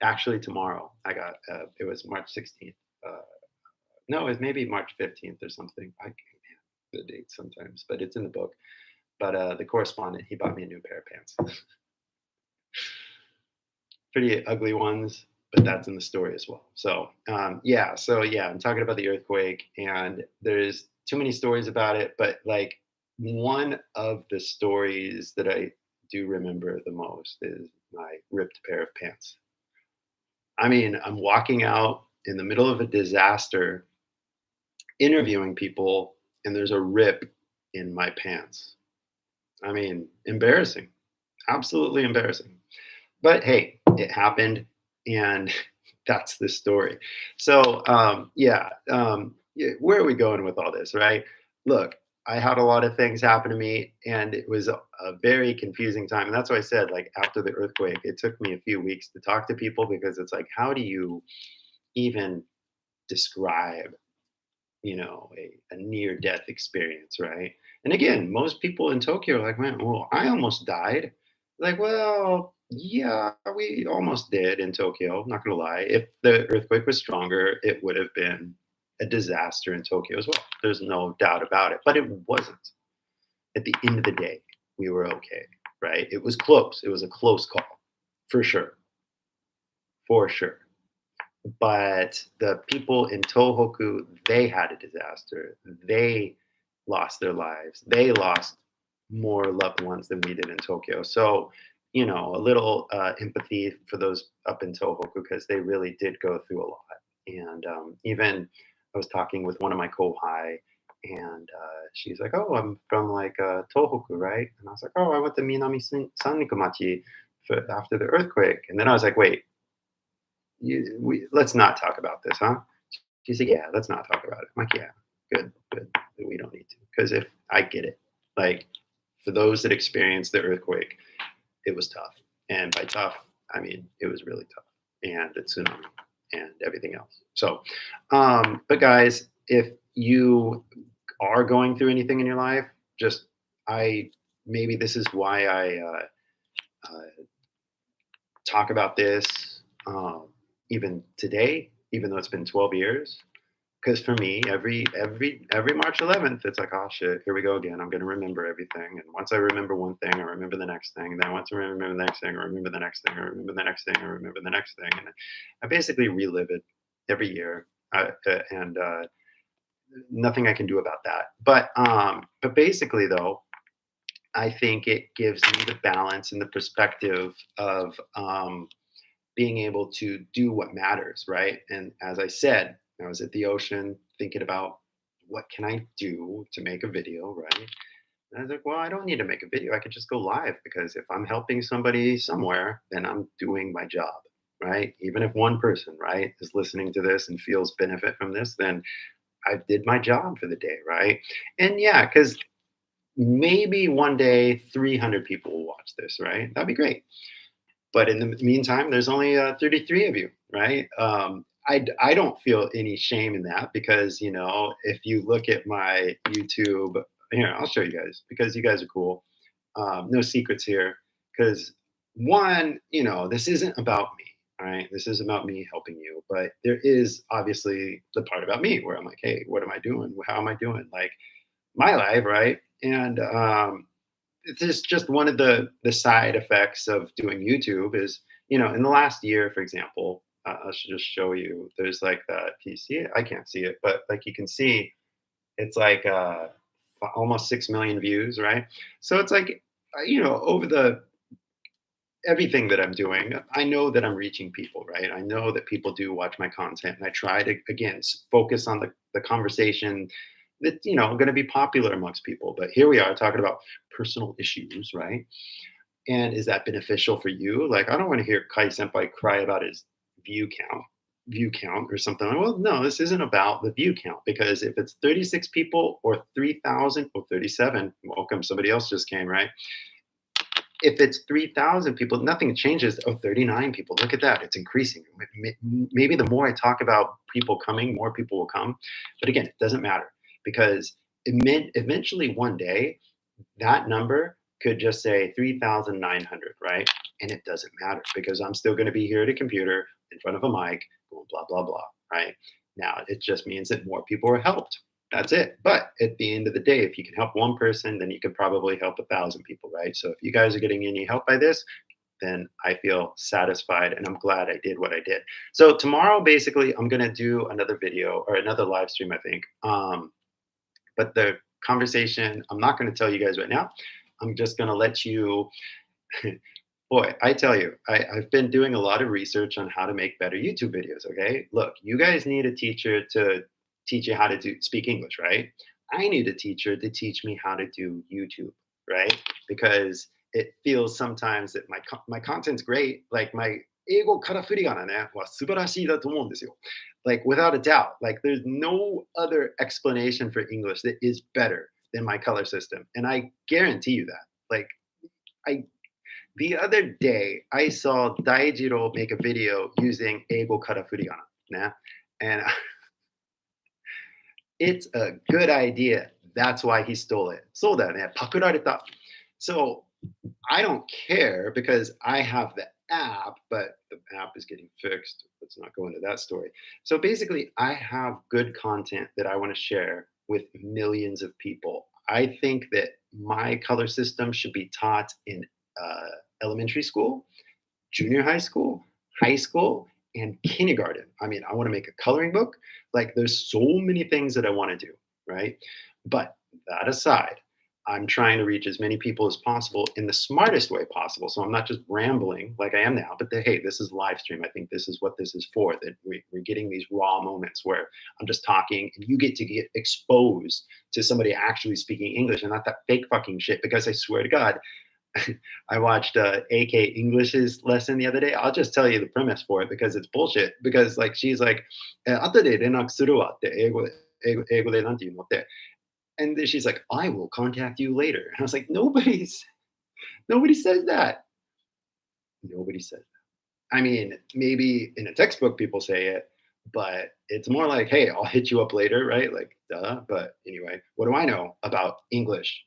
actually, tomorrow, it was March 16th. No, it was maybe March 15th or something. I can't the date sometimes, but it's in the book. But the correspondent, he bought me a new pair of pants. Pretty ugly ones, but that's in the story as well. So I'm talking about the earthquake, and there's too many stories about it, but like one of the stories that I do remember the most is my ripped pair of pants. I mean, I'm walking out in the middle of a disaster, interviewing people, and there's a rip in my pants. I mean, embarrassing, absolutely embarrassing. But hey, it happened, and that's the story. So where are we going with all this, right? Look, I had a lot of things happen to me, and it was a very confusing time. And that's why I said, like, after the earthquake, it took me a few weeks to talk to people because it's like, how do you even describe a near-death experience, right? And again, most people in Tokyo are like, man, well, I almost died. Like, well, yeah, we almost did in Tokyo, not gonna lie. If the earthquake was stronger, it would have been a disaster in Tokyo as well. There's no doubt about it, but it wasn't. At the end of the day, we were okay, right? It was close. It was a close call, for sure. For sure. But the people in Tohoku, they had a disaster. They lost their lives. They lost more loved ones than we did in Tokyo. So, a little empathy for those up in Tohoku because they really did go through a lot. And even was talking with one of my kohai, and she's like, "Oh, I'm from like Tohoku, right?" And I was like, "Oh, I went to Minami Sanrikumachi for after the earthquake." And then I was like, "Wait, let's not talk about this, huh?" She said, "Yeah, let's not talk about it." I'm like, "Yeah, good, good. We don't need to, because if I get it, like for those that experienced the earthquake, it was tough, and by tough, I mean it was really tough, and the tsunami and everything else." So, but guys, if you are going through anything in your life, just I maybe this is why I talk about this even today, even though it's been 12 years. Because for me, every March 11th, it's like, oh shit, here we go again. I'm gonna remember everything, and once I remember one thing, I remember the next thing. And then once I remember the next thing, I remember the next thing. I remember the next thing. I remember the next thing, and I basically relive it every year. And nothing I can do about that. But basically, though, I think it gives me the balance and the perspective of being able to do what matters, right? And as I said, I was at the ocean thinking about what can I do to make a video, right? And I was like, well, I don't need to make a video. I could just go live, because if I'm helping somebody somewhere, then I'm doing my job, right? Even if one person, right, is listening to this and feels benefit from this, then I did my job for the day, right? And yeah, because maybe one day 300 people will watch this, right? That'd be great. But in the meantime, there's only 33 of you, right? I don't feel any shame in that, because, if you look at my YouTube, here, I'll show you guys, because you guys are cool. No secrets here, because one, this isn't about me, all right? This is about me helping you, but there is obviously the part about me where I'm like, hey, what am I doing? How am I doing? Like my life, right? And it's just one of the side effects of doing YouTube is, in the last year, for example, I should just show you. There's like that. Can you see it? I can't see it, but like you can see, it's like almost 6 million views, right? So it's like, over the everything that I'm doing, I know that I'm reaching people, right? I know that people do watch my content, and I try to again focus on the conversation that going to be popular amongst people. But here we are talking about personal issues, right? And is that beneficial for you? Like, I don't want to hear Kai Senpai cry about his view count or something. Like, well, no, this isn't about the view count, because if it's 36 people or 3,000 or 37, welcome, somebody else just came, right? If it's 3,000 people, nothing changes. Oh, 39 people, look at that, it's increasing. Maybe the more I talk about people coming, more people will come. But again, it doesn't matter, because eventually one day that number could just say 3,900, right? And it doesn't matter, because I'm still going to be here at a computer in front of a mic, going blah, blah, blah, right? Now, it just means that more people are helped. That's it. But at the end of the day, if you can help one person, then you can probably help 1,000 people, right? So if you guys are getting any help by this, then I feel satisfied, and I'm glad I did what I did. So tomorrow, basically, I'm going to do another video or another live stream, I think. But the conversation, I'm not going to tell you guys right now. I'm just going to let you, boy, I tell you, I've been doing a lot of research on how to make better YouTube videos, okay? Look, you guys need a teacher to teach you how to speak English, right? I need a teacher to teach me how to do YouTube, right? Because it feels sometimes that my content's great, like my 英語から振り仮名ねは素晴らしいだと思うんですよ. Like without a doubt, like there's no other explanation for English that is better than my color system, and I guarantee you that. Like the other day I saw Daijiro make a video using 英語から振り仮名ね, and it's a good idea. That's why he stole it. そうだよね。パクられた. So I don't care, because I have the app, but the app is getting fixed. Let's not go into that story. So basically, I have good content that I want to share with millions of people. I think that my color system should be taught in elementary school, junior high school, and kindergarten. I mean, I want to make a coloring book. Like, there's so many things that I want to do, right? But that aside, I'm trying to reach as many people as possible in the smartest way possible. So I'm not just rambling like I am now, but hey, this is live stream. I think this is what this is for, that we're getting these raw moments where I'm just talking and you get to get exposed to somebody actually speaking English and not that fake fucking shit. Because I swear to God, I watched AK English's lesson the other day. I'll just tell you the premise for it because it's bullshit. Because like she's like, 後で連絡するわって英語でなんて言うのって。And then she's like, I will contact you later. And I was like, nobody says that. Nobody says that. I mean, maybe in a textbook people say it, but it's more like, hey, I'll hit you up later, right? Like, duh. But anyway, what do I know about English?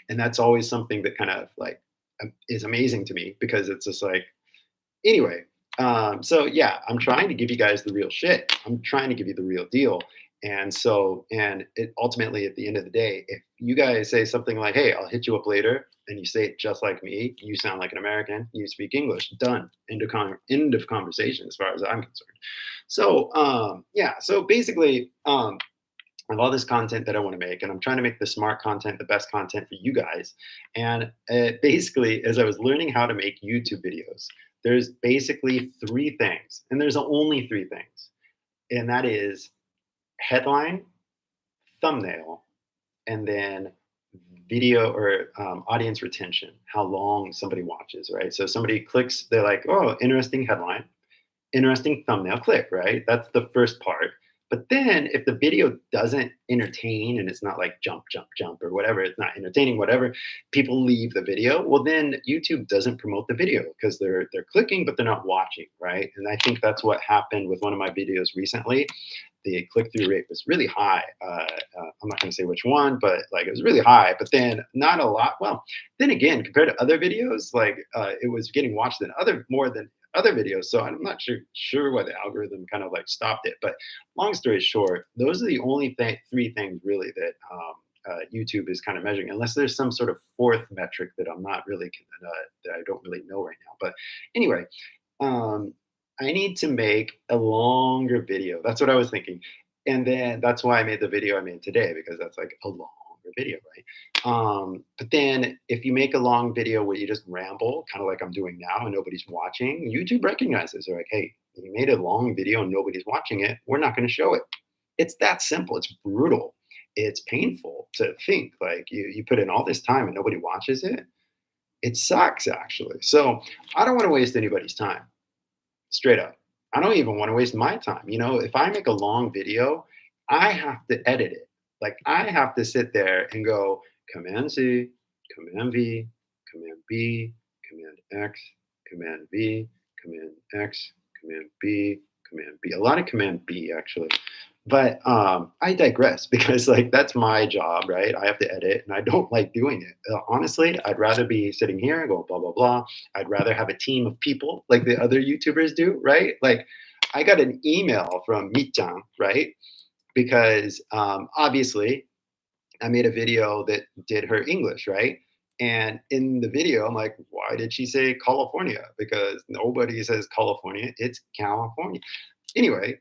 And that's always something that kind of like is amazing to me because it's just like, anyway. So yeah, I'm trying to give you guys the real shit. I'm trying to give you the real deal. And so, and it ultimately at the end of the day, if you guys say something like, hey, I'll hit you up later, and you say it just like me, you sound like an American, you speak English, done. End of conversation as far as I'm concerned. So, yeah, so basically, I have all this content that I want to make, and I'm trying to make the smart content, the best content for you guys. And basically, as I was learning how to make YouTube videos, there's basically three things, and there's only three things, and that is headline, thumbnail, and then video or audience retention, how long somebody watches, right? So somebody clicks, they're like, oh, interesting headline, interesting thumbnail, click, right? That's the first part. But then if the video doesn't entertain and it's not like jump, jump, jump or whatever, it's not entertaining, whatever, people leave the video. Well, then YouTube doesn't promote the video because they're clicking, but they're not watching, right? And I think that's what happened with one of my videos recently. The click-through rate was really high. I'm not going to say which one, but like it was really high, but then not a lot. Well, then again, compared to other videos, like it was getting watched more than other videos. So I'm not sure why the algorithm kind of like stopped it. But long story short, those are the only three things really that YouTube is kind of measuring, unless there's some sort of fourth metric that I'm not really that I don't really know right now. But anyway, I need to make a longer video. That's what I was thinking. And then that's why I made the video I made today, because that's like a longer video, right? But then if you make a long video where you just ramble, kind of like I'm doing now, and nobody's watching, YouTube recognizes. They're like, hey, you made a long video and nobody's watching it. We're not going to show it. It's that simple. It's brutal. It's painful to think like you put in all this time and nobody watches it. It sucks, actually. So I don't want to waste anybody's time. Straight up. I don't even want to waste my time. You know, if I make a long video, I have to edit it. Like I have to sit there and go Command C, Command V, Command B, Command X, Command V, Command X, Command B, Command B. A lot of Command B actually. But I digress because like that's my job, right? I have to edit and I don't like doing it. Honestly, I'd rather be sitting here and go blah, blah, blah. I'd rather have a team of people like the other YouTubers do, right? Like I got an email from Michan, right? Because obviously I made a video that did her English, right? And in the video, I'm like, why did she say California? Because nobody says California, it's California. Anyway,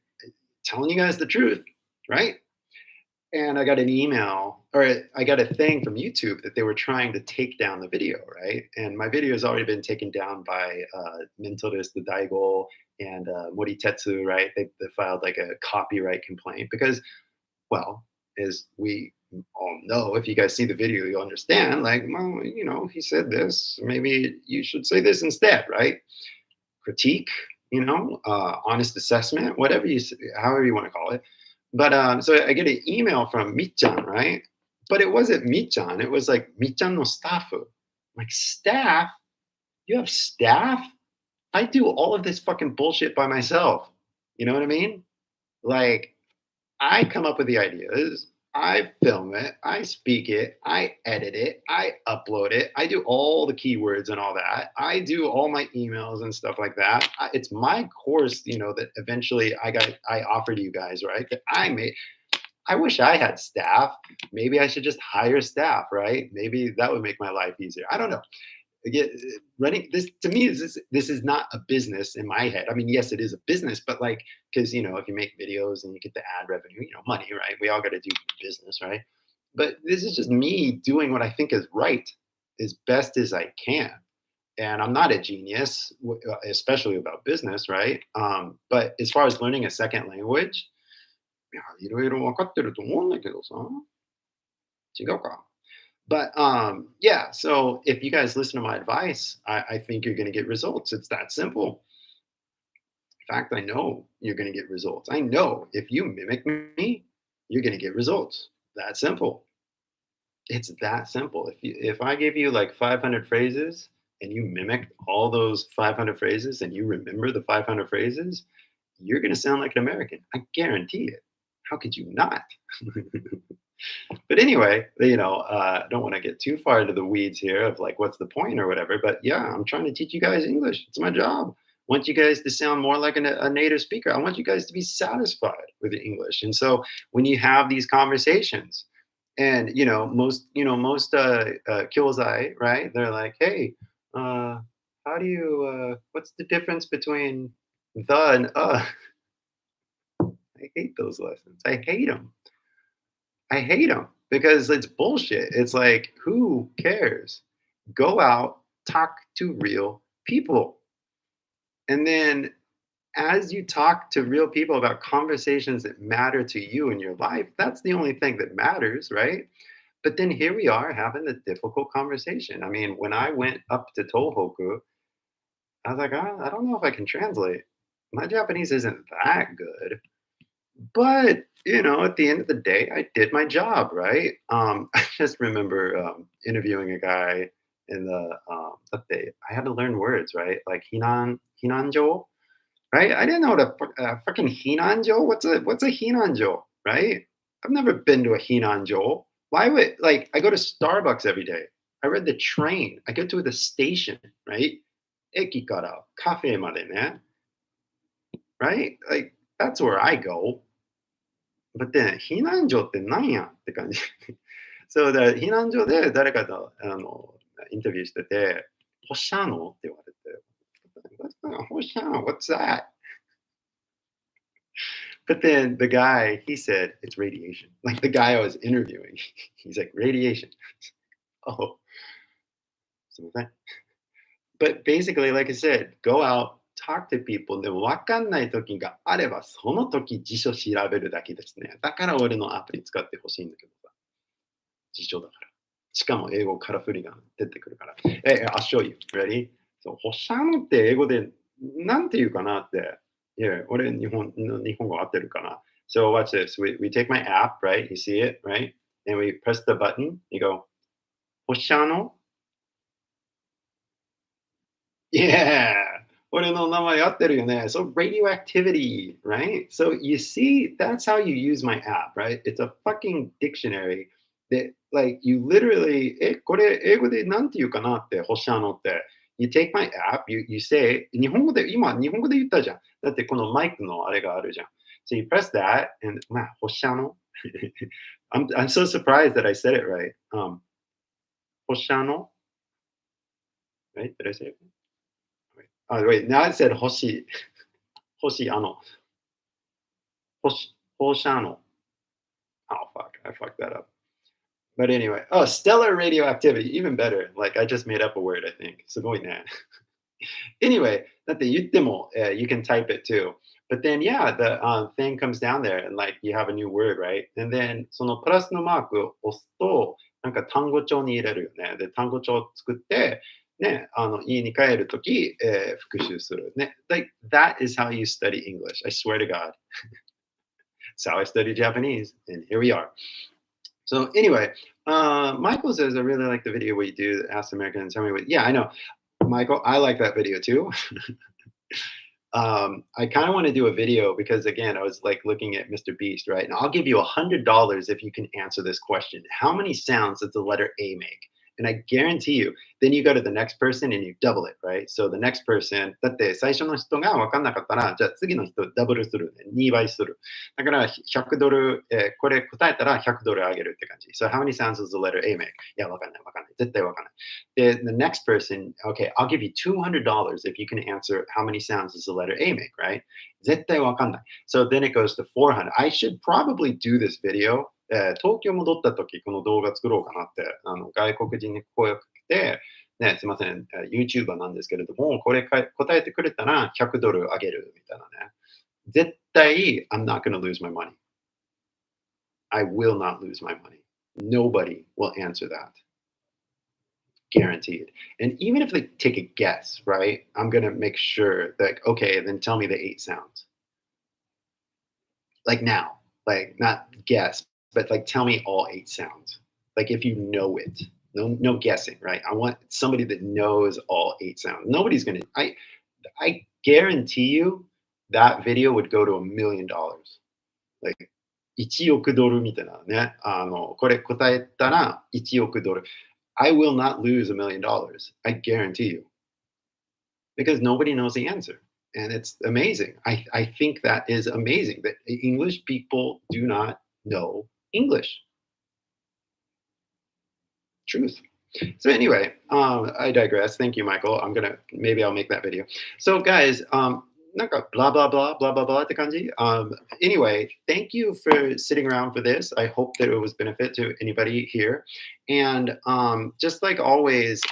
telling you guys the truth, right? And I got an email, or I got a thing from YouTube that they were trying to take down the video, right? And my video has already been taken down by Mentores the Daigo and Moritetsu, right? They filed like a copyright complaint because, well, as we all know, if you guys see the video, you'll understand, like, well, you know, he said this, maybe you should say this instead, right? Critique, you know, honest assessment, whatever however you want to call it. But so I get an email from Michan, right? But it wasn't Michan. It was like Michan no staff. Like staff? You have staff? I do all of this fucking bullshit by myself. You know what I mean? Like I come up with the ideas. I film it, I speak it, I edit it, I upload it, I do all the keywords and all that. I do all my emails and stuff like that. It's my course, you know, that eventually I offered you guys, right? That I made. I wish I had staff. Maybe I should just hire staff, right? Maybe that would make my life easier. I don't know. Again, running this to me this is not a business in my head. I mean, yes, it is a business, but like because you know if you make videos and you get the ad revenue, you know, money, right? We all got to do business, right? But this is just me doing what I think is right as best as I can. And I'm not a genius, especially about business, right? But as far as learning a second language, いや、いろいろ分かってると思うんだけどさ。違うか。But yeah, so if you guys listen to my advice, I think you're going to get results. It's that simple. In fact, I know you're going to get results. I know if you mimic me, you're going to get results. That simple. It's that simple. If I give you like 500 phrases and you mimic all those 500 phrases and you remember the 500 phrases, you're going to sound like an American. I guarantee it. How could you not? But anyway, I don't want to get too far into the weeds here of like what's the point or whatever. But yeah, I'm trying to teach you guys English. It's my job. I want you guys to sound more like a native speaker. I want you guys to be satisfied with the English. And so when you have these conversations, and most Kyozai, right? They're like, hey, how do you? What's the difference between the and I hate those lessons. I hate them. I hate them because it's bullshit. It's like, who cares? Go out, talk to real people. And then as you talk to real people about conversations that matter to you in your life, that's the only thing that matters, right? But then here we are having a difficult conversation. I mean, when I went up to Tohoku, I was like, I don't know if I can translate. My Japanese isn't that good. But, at the end of the day, I did my job, right? I just remember interviewing a guy in the update. I had to learn words, right? Like hinanjo, right? I didn't know what a fucking hinanjo. What's a hinanjo, right? I've never been to a hinanjo. Why would I go to Starbucks every day? I read the train. I go to the station, right? Eki kara cafe made ne, right? Like that's where I go. But then 避難所ってなんやって感じ。そうだ、避難所で誰かとインタビューしてて、ホシャーノって言われて、ホシャーノ what's that? But then the guy, he said, it's radiation. Like the guy I was interviewing, he's like, radiation. Oh, something. But basically, like I said, go out, talk to people. でも分かんない時があれば、その時辞書調べるだけですね。だから俺のアプリ使ってほしいんだけどさ。辞書だから。しかも英語から振りが出てくるから。I'll show you. Ready? そう、ホシャーノって英語でなんて言うかなって。いや、俺日本語合ってるかな。So watch this. We take my app, right? You see it, right? And we press the button. You go, ホシャーノ Yeah. 俺の名前合ってるよね。So radioactivity, right? So you see, that's how you use my app, right? It's a fucking dictionary that, like, you literally, これ英語でなんて言うかなって、ホシャーノって。You take my app, you say, 日本語で言ったじゃん。だってこのマイクのあれがあるじゃん。So you press that, and, まあ、ホシャーノI'm so surprised that I said it right. ホシャーノ Right? Did I say it? Oh, wait, now it said Hoshi. Hoshi Ano. Hoshano. Oh, fuck. I fucked that up. But anyway. Oh, stellar radioactivity. Even better. Like, I just made up a word, I think. Sugoi ne. Anyway, you can type it too. But then, yeah, the thing comes down there and like you have a new word, right? And then, そのプラスのマークを押すと、なんか単語帳に入れるよね。で、単語帳を作って、ね、家に帰るとき、復習する。ね。Like, that is how you study English. I swear to God. That's how I study Japanese. And here we are. So anyway, Michael says, I really like the video where you do Ask Americans. Tell me what. Yeah, I know. Michael, I like that video too. I kind of want to do a video because, again, I was like looking at Mr. Beast, right? And I'll give you $100 if you can answer this question. How many sounds does the letter A make? And I guarantee you, Then you go to the next person and you double it, right? So the next person, だって最初の人が分かんなかったら、じゃあ次の人ダブルする、2倍する。だから100ドル、これ答えたら100ドルあげるって感じ。So how many sounds does the letter A make? いや、分かんない、分かんない。絶対分かんない。で、the next person, okay, I'll give you $200 if you can answer how many sounds does the letter A make, right? 絶対分かんない。So then it goes to 400. I should probably do this video. 東京戻った時、この動画作ろうかなって、外国人に声をかけて、ね、すいません、YouTuber なんですけれども、これ答えてくれたら100ドルあげるみたいなね。絶対、I'm not gonna lose my money. I will not lose my money. Nobody will answer that. Guaranteed. And even if they take a guess, right, I'm gonna make sure that, okay, then tell me the 8 sounds. Like now, like not guess, but like tell me all 8 sounds. Like if you know it. No guessing, right? I want somebody that knows all 8 sounds. Nobody's gonna. I guarantee you that video would go to $1 million. Like 1億ドルみたいなね。これ答えたら1億ドル。I will not lose $1 million. I guarantee you. Because nobody knows the answer. And it's amazing. I think that is amazing that English people do not know English. Truth. So anyway, I digress. Thank you, Michael. Maybe I'll make that video. So guys, なんか blah blah blah blah blah blah って感じ Anyway, thank you for sitting around for this. I hope that it was benefit to anybody here. And just like always,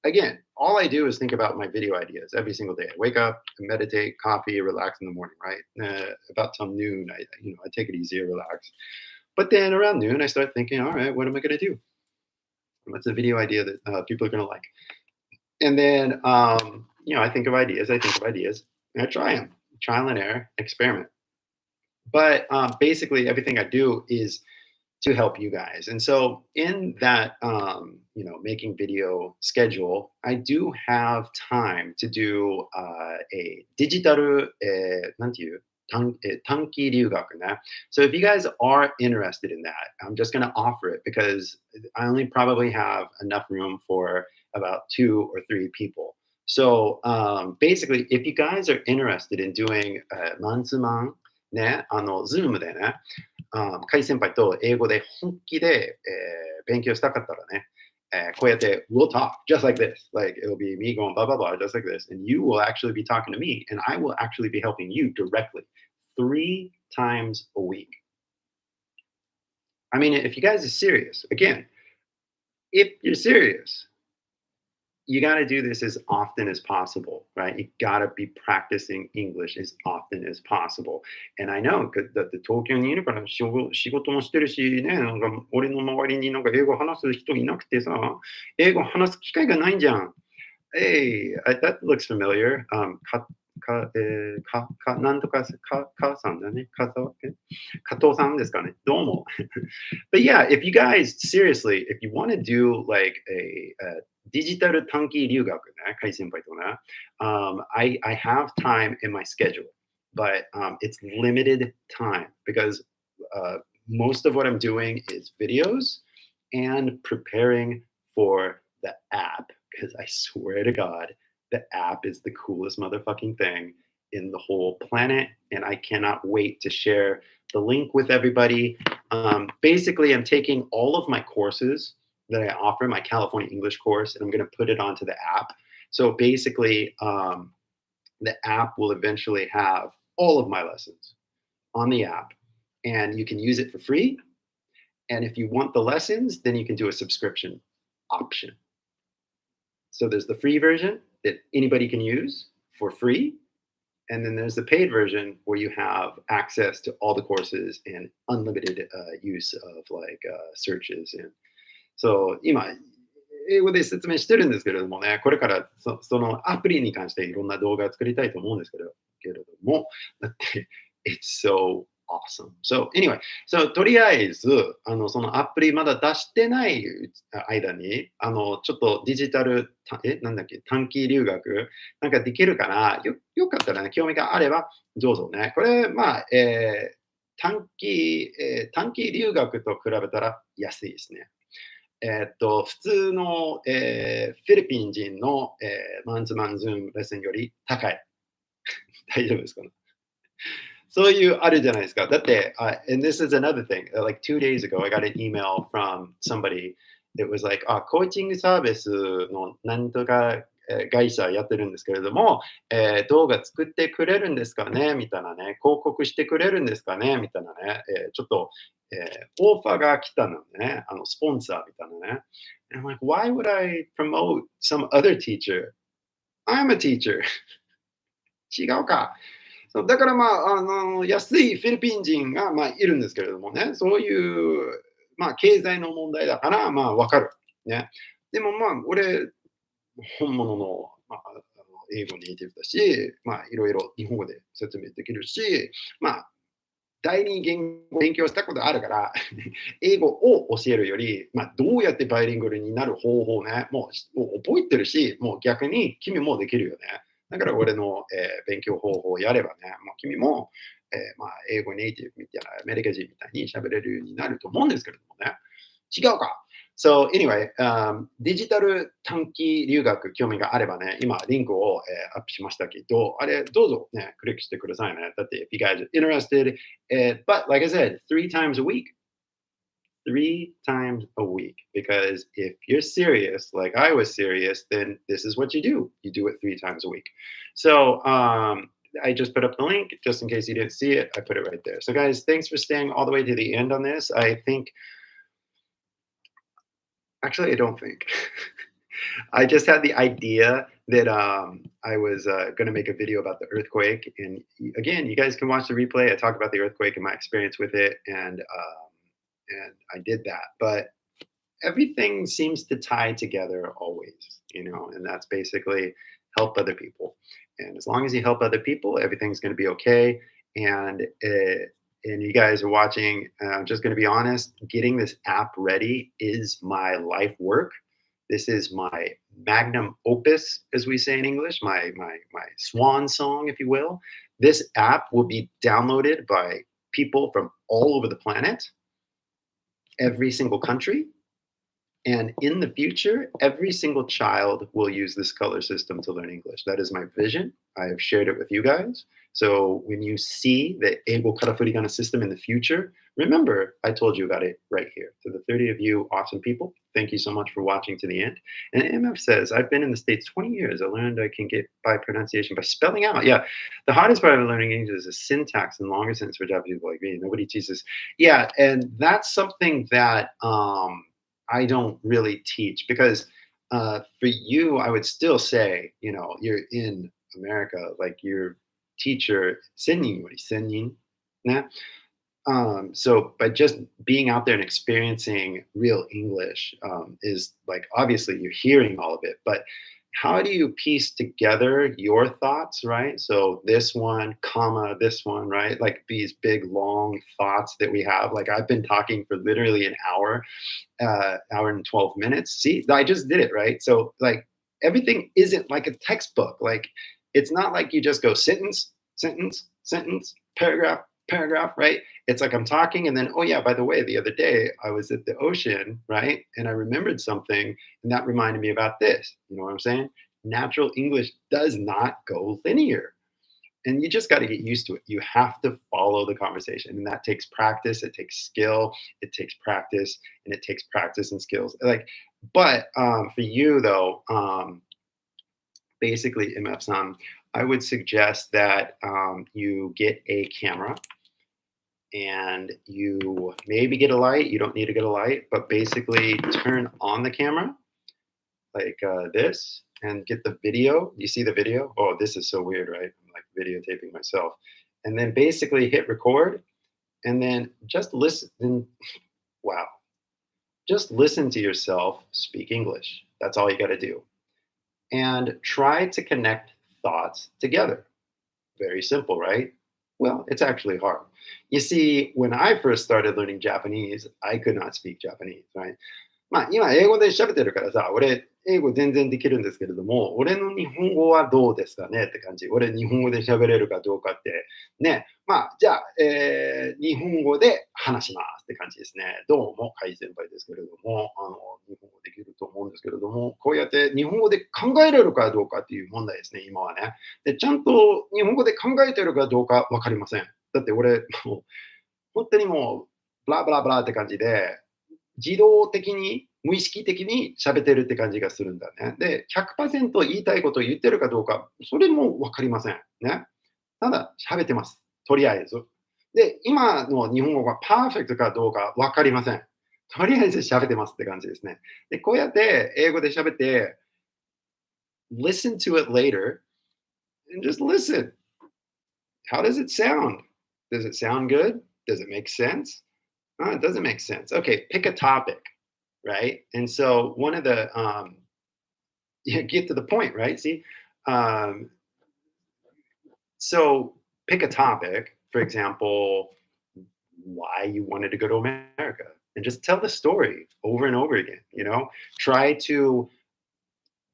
again, all I do is think about my video ideas every single day. I wake up, meditate, coffee, relax in the morning, right? About till noon, I take it easy, relax. But then around noon, I start thinking, all right, what am I going to do? What's a video idea that people are going to like? And then, I think of ideas, and I try them. Trial and error, experiment. But basically, everything I do is to help you guys. And so in that, making video schedule, I do have time to do a digital, なんていう 短期留学ね. So if you guys are interested in that, I'm just going to offer it because I only probably have enough room for about 2 or 3 people. So basically, if you guys are interested in doing month-to-month ね、Zoom でね、KY先輩と英語で本気で、勉強したかったらね、こうやって we'll talk just like this. Like it'll be me going blah blah blah just like this, and you will actually be talking to me, and I will actually be helping you directly 3 times a week. I mean, if you guys are serious, again, if you're serious, you got to do this as often as possible, right? You got to be practicing English as often as possible. And I know, だって東京にいるから仕事もしてるしね、なんか俺の周りになんか英語話す人いなくてさ、英語話す機会がないんじゃん。Hey, that looks familiar. なんとか、かさんだね。加藤さんですかね。どうも。But yeah, if you guys, seriously, if you want to do like a digital 短期留学ね、KY先輩とね、I have time in my schedule, but it's limited time because most of what I'm doing is videos and preparing for the app. Because I swear to God, the app is the coolest motherfucking thing in the whole planet, and I cannot wait to share the link with everybody. Basically, I'm taking all of my courses that I offer, my California English course, and I'm going to put it onto the app. So basically, the app will eventually have all of my lessons on the app, and you can use it for free. And if you want the lessons, then you can do a subscription option. So there's the free version that anybody can use for free. And then there's the paid version where you have access to all the courses and unlimited use of like searches. And so 今、英語で説明してるんですけれどもね、これからそのアプリに関していろんな動画を作りたいと思うんですけれども、だって、it's so awesome. So anyway, so とりあえず、そのアプリまだ出してない間に、ちょっとデジタル、なんだっけ、短期留学なんかできるかな、よかったらね、興味があれば、どうぞね。これ、まあ、短期留学と比べたら安いですね。普通の、フィリピン人の、マンツーマンズームレッスンより高い。大丈夫ですかね？そういうあるじゃないですか。だって、and this is another thing. Like 2 days ago, I got an email from somebody that was like, コーチングサービスのなんとか、会社やってるんですけれども、動画作ってくれるんですかねみたいなね、広告してくれるんですかねみたいなね、ちょっと、オファーが来たのでね、スポンサーみたいなね。And I'm like, why would I promote some other teacher? I'm a teacher. 違うか。そうだからまあ、安いフィリピン人が、まあ、いるんですけれどもね、そういう、まあ、経済の問題だから、まあ、わかる。ね。でもまあ、俺、本物の、まあ、英語ネイティブだし、まあ、いろいろ日本語で説明できるし、まあ、第二言語を勉強したことあるから、英語を教えるより、まあ、どうやってバイリンガルになる方法ね、もう覚えてるし、もう逆に君もできるよね。だから俺の、勉強方法をやればね、もう君も、まあ、英語ネイティブみたいな、アメリカ人みたいに喋れるようになると思うんですけれどもね。違うか。So anyway, デジタル短期留学興味があればね、今リンクを、アップしましたけど、あれどうぞね、クリックしてくださいね。だって、if you guys are interested, but like I said, 3 times a week. 3 times a week. Because if you're serious, like I was serious, then this is what you do. You do it 3 times a week. So I just put up the link just in case you didn't see it. I put it right there. So, guys, thanks for staying all the way to the end on this. I think, actually, I don't think. I just had the idea that I was going to make a video about the earthquake. And again, you guys can watch the replay. I talk about the earthquake and my experience with it. And I did that. But everything seems to tie together always, and that's basically help other people. And as long as you help other people, everything's going to be okay. And you guys are watching, I'm just going to be honest, getting this app ready is my life work. This is my magnum opus, as we say in English, my swan song, if you will. This app will be downloaded by people from all over the planet, every single country. And in the future, every single child will use this color system to learn English. That is my vision. I have shared it with you guys. So when you see the Eigo Karafurigana system in the future, remember I told you about it right here. To the 30 of you awesome people, thank you so much for watching to the end. And MF says, I've been in the States 20 years. I learned I can get by pronunciation by spelling out. Yeah, the hardest part of learning English is the syntax and longer sentence for Japanese people like me. Nobody teaches. Yeah, and that's something that I don't really teach because for you, I would still say, you're in America, like your teacher, Sennin. So by just being out there and experiencing real English is like, obviously you're hearing all of it, but how do you piece together your thoughts, right? So this one, comma, this one, right? Like these big, long thoughts that we have. Like I've been talking for literally an hour and 12 minutes. See, I just did it, right? So like everything isn't like a textbook. Like it's not like you just go sentence, sentence, sentence, paragraph, paragraph, right? It's like I'm talking and then, oh yeah, by the way, the other day I was at the ocean, right? And I remembered something and that reminded me about this. You know what I'm saying? Natural English does not go linear. And you just got to get used to it. You have to follow the conversation. And that takes practice, it takes skill, it takes practice, and it takes practice and skills. But for you though, basically, MF-san, I would suggest that you get a camera and you maybe get a light. You don't need to get a light, but basically turn on the camera like this and get the video. You see the video? Oh, this is so weird, right? I'm like videotaping myself. And then basically hit record and then just listen. Wow. Just listen to yourself speak English. That's all you got to do. And try to connect thoughts together. Very simple, right? Well, it's actually hard. You see, when I first started learning Japanese, I could not speak Japanese, right? まあ、今英語で喋ってるからさ、俺、英語全然できるんですけれども、俺の日本語はどうですかねって感じ。俺、日本語で喋れるかどうかって。ね。まあ、じゃあ、日本語で話しますって感じですね。どうも、KY先輩ですけれども、日本語できると思うんですけれども、こうやって日本語で考えれるかどうかっていう問題ですね、今はね。で、ちゃんと日本語で考えてるかどうかわかりません。だって俺、もう、本当にもう、ブラブラブラって感じで、自動的に、無意識的に喋ってるって感じがするんだね。で、100%言いたいことを言ってるかどうか、それも分かりません。ね。ただ、喋ってます。とりあえず。で、今の日本語がパーフェクトかどうか分かりません。とりあえず喋ってますって感じですね。で、こうやって英語で喋って、listen to it later and just listen. How does it sound? Does it sound good? Does it make sense? It doesn't make sense. Okay, pick a topic, right? And so one of the yeah, get to the point, right? See, um, so pick a topic. For example, why you wanted to go to America, and just tell the story over and over again. Try to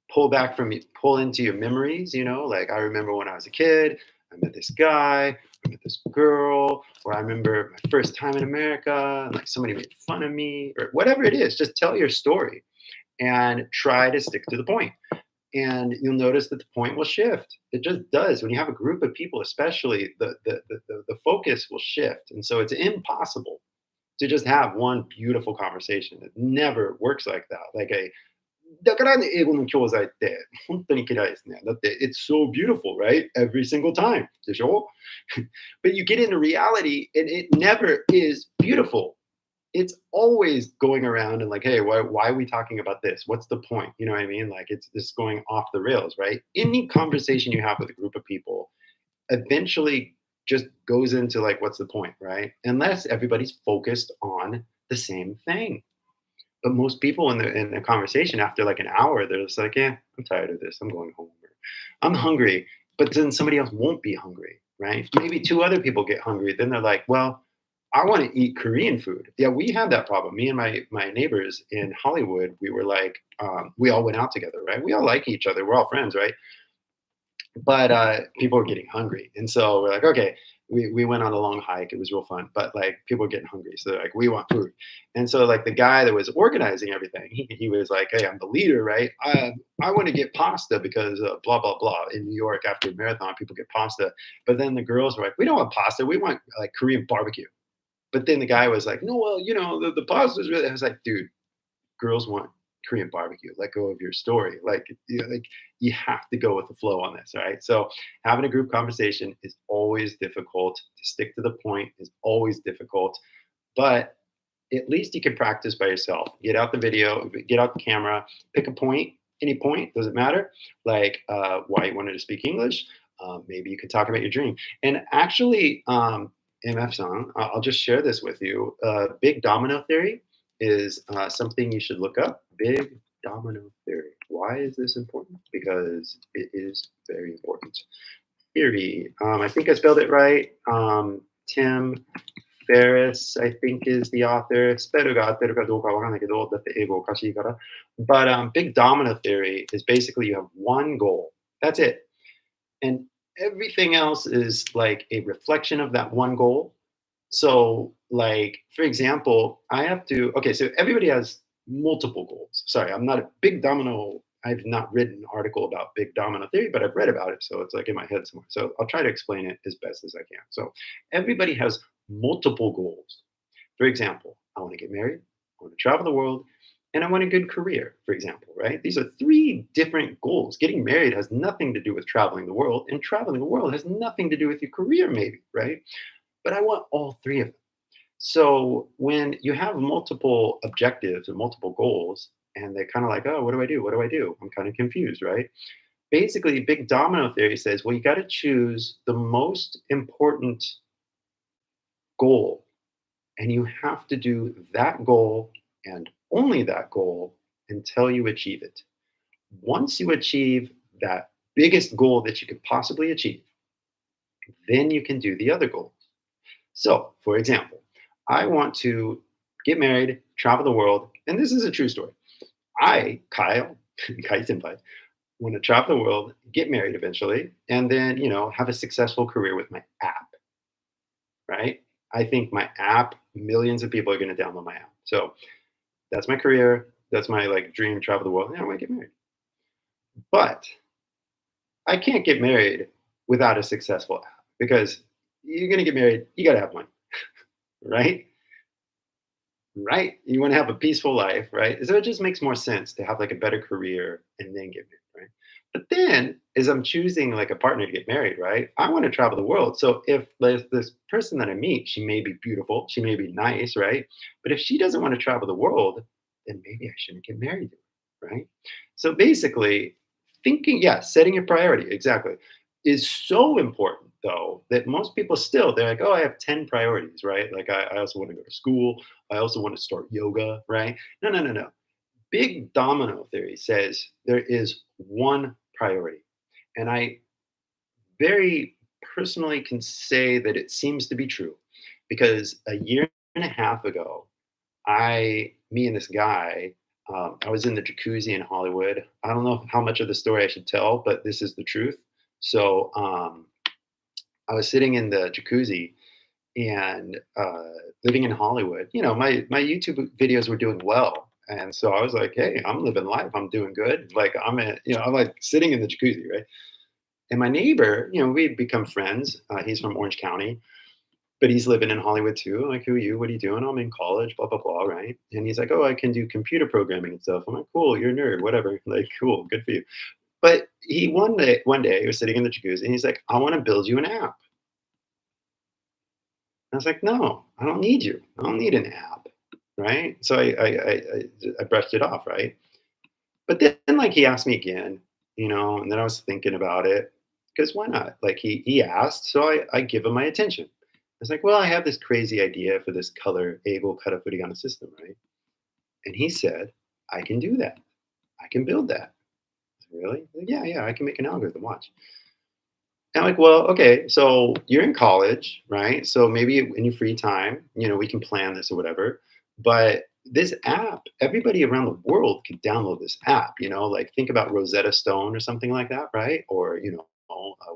pull into your memories. Like I remember when I was a kid, I met this guy, I met this girl, or I remember my first time in America, and like somebody made fun of me, or whatever it is. Just tell your story and try to stick to the point. And you'll notice that the point will shift. It just does. When you have a group of people, especially, the focus will shift. And so it's impossible to just have one beautiful conversation. It never works like that. Daからね、英語の教材って本当に嫌いですね。だって、it's so beautiful, right? Every single time. でしょBut you get into reality and it never is beautiful. It's always going around and like, hey, why are we talking about this? What's the point? You know what I mean? Like it's just going off the rails, right? Any conversation you have with a group of people eventually just goes into like, what's the point, right? Unless everybody's focused on the same thing. But most people in the conversation after like an hour, they're just like, yeah, I'm tired of this. I'm going home. Or, I'm hungry. But then somebody else won't be hungry, right? Maybe two other people get hungry. Then they're like, well, I want to eat Korean food. Yeah, we had that problem. Me and my neighbors in Hollywood, we were like, we all went out together, right? We all like each other. We're all friends, right? But people were getting hungry, and so we're like, okay, we went on a long hike. It was real fun, but like people were getting hungry, so they're like, we want food. And so like the guy that was organizing everything, he was like, hey, I'm the leader, right? I want to get pasta because blah blah blah. In New York, after a marathon, people get pasta, but then the girls were like, we don't want pasta, we want like Korean barbecue. But then the guy was like, no, well, the pasta's really. I was like, dude, girls want Korean barbecue. Let go of your story. Like you have to go with the flow on this, right? So having a group conversation is always difficult. To stick to the point is always difficult, but at least you can practice by yourself. Get out the video, get out the camera, pick a point, any point, doesn't matter. Like why you wanted to speak English. Maybe you could talk about your dream. And actually, MF-san, I'll just share this with you. Big domino theory is something you should look up. Big domino theory. Why is this important? Because it is very important. Theory. I think I spelled it right. Tim Ferriss, I think, is the author. スペルが合ってるかどうかわかんないけど、だって英語おかしいから。But big domino theory is basically you have one goal. That's it. And everything else is like a reflection of that one goal. So, like, for example, I have to, okay, so everybody has multiple goals. Sorry, I'm not a big domino. I've not written an article about big domino theory, but I've read about it. So it's like in my head somewhere. So I'll try to explain it as best as I can. So everybody has multiple goals. For example, I want to get married, I want to travel the world, and I want a good career, for example, right? These are three different goals. Getting married has nothing to do with traveling the world, and traveling the world has nothing to do with your career, maybe, right? But I want all three of them. So when you have multiple objectives and multiple goals, and they're kind of like, oh, what do I do? What do I do? I'm kind of confused, right? Basically, big domino theory says, well, you got to choose the most important goal, and you have to do that goal and only that goal until you achieve it. Once you achieve that biggest goal that you could possibly achieve, then you can do the other goals. So, for example, I want to get married, travel the world, And this is a true story. I, Kyle, Kai senpai, want to travel the world, get married eventually, and then, have a successful career with my app, right? I think my app, millions of people are going to download my app. So that's my career. That's my like dream, travel the world. And I want to get married. But I can't get married without a successful app because you're going to get married, you got to have money, right? Right? You want to have a peaceful life, right? So it just makes more sense to have like a better career and then get married, right? But then, as I'm choosing like a partner to get married, right? I want to travel the world. So if there's this person that I meet, she may be beautiful, she may be nice, right? But if she doesn't want to travel the world, then maybe I shouldn't get married to her, right? So basically, thinking, yeah, setting a priority, exactly, is so important though that most people still they're like, oh, I have 10 priorities, right? Like I also want to go to school, I also want to start yoga, right? No, no, no, no. Big domino theory says there is one priority. And I very personally can say that it seems to be true because a year and a half ago, me and this guy, I was in the jacuzzi in Hollywood. I don't know how much of the story I should tell, but this is the truth. So I was sitting in the jacuzzi and living in Hollywood. My YouTube videos were doing well. And so I was like, hey, I'm living life. I'm doing good. Like I'm like sitting in the jacuzzi, right? And my neighbor, we'd become friends. He's from Orange County, but he's living in Hollywood too. I'm like, who are you? What are you doing? I'm in college, blah, blah, blah, right? And he's like, oh, I can do computer programming and stuff. I'm like, cool, you're a nerd, whatever. Like, cool, good for you. But one day he was sitting in the jacuzzi and he's like, I want to build you an app. I was like, no, I don't need you. I don't need an app, right? So I brushed it off, right? But then like he asked me again, and then I was thinking about it because why not? Like he asked, so I give him my attention. I was like, well, I have this crazy idea for this color Able Kara Furigana system, right? And he said, I can do that. I can build that. I said, really? Like, yeah, I can make an algorithm. Watch. And I'm like, well, okay, so you're in college, right? So maybe in your free time, we can plan this or whatever. But this app, everybody around the world could download this app, like think about Rosetta Stone or something like that, right? Or,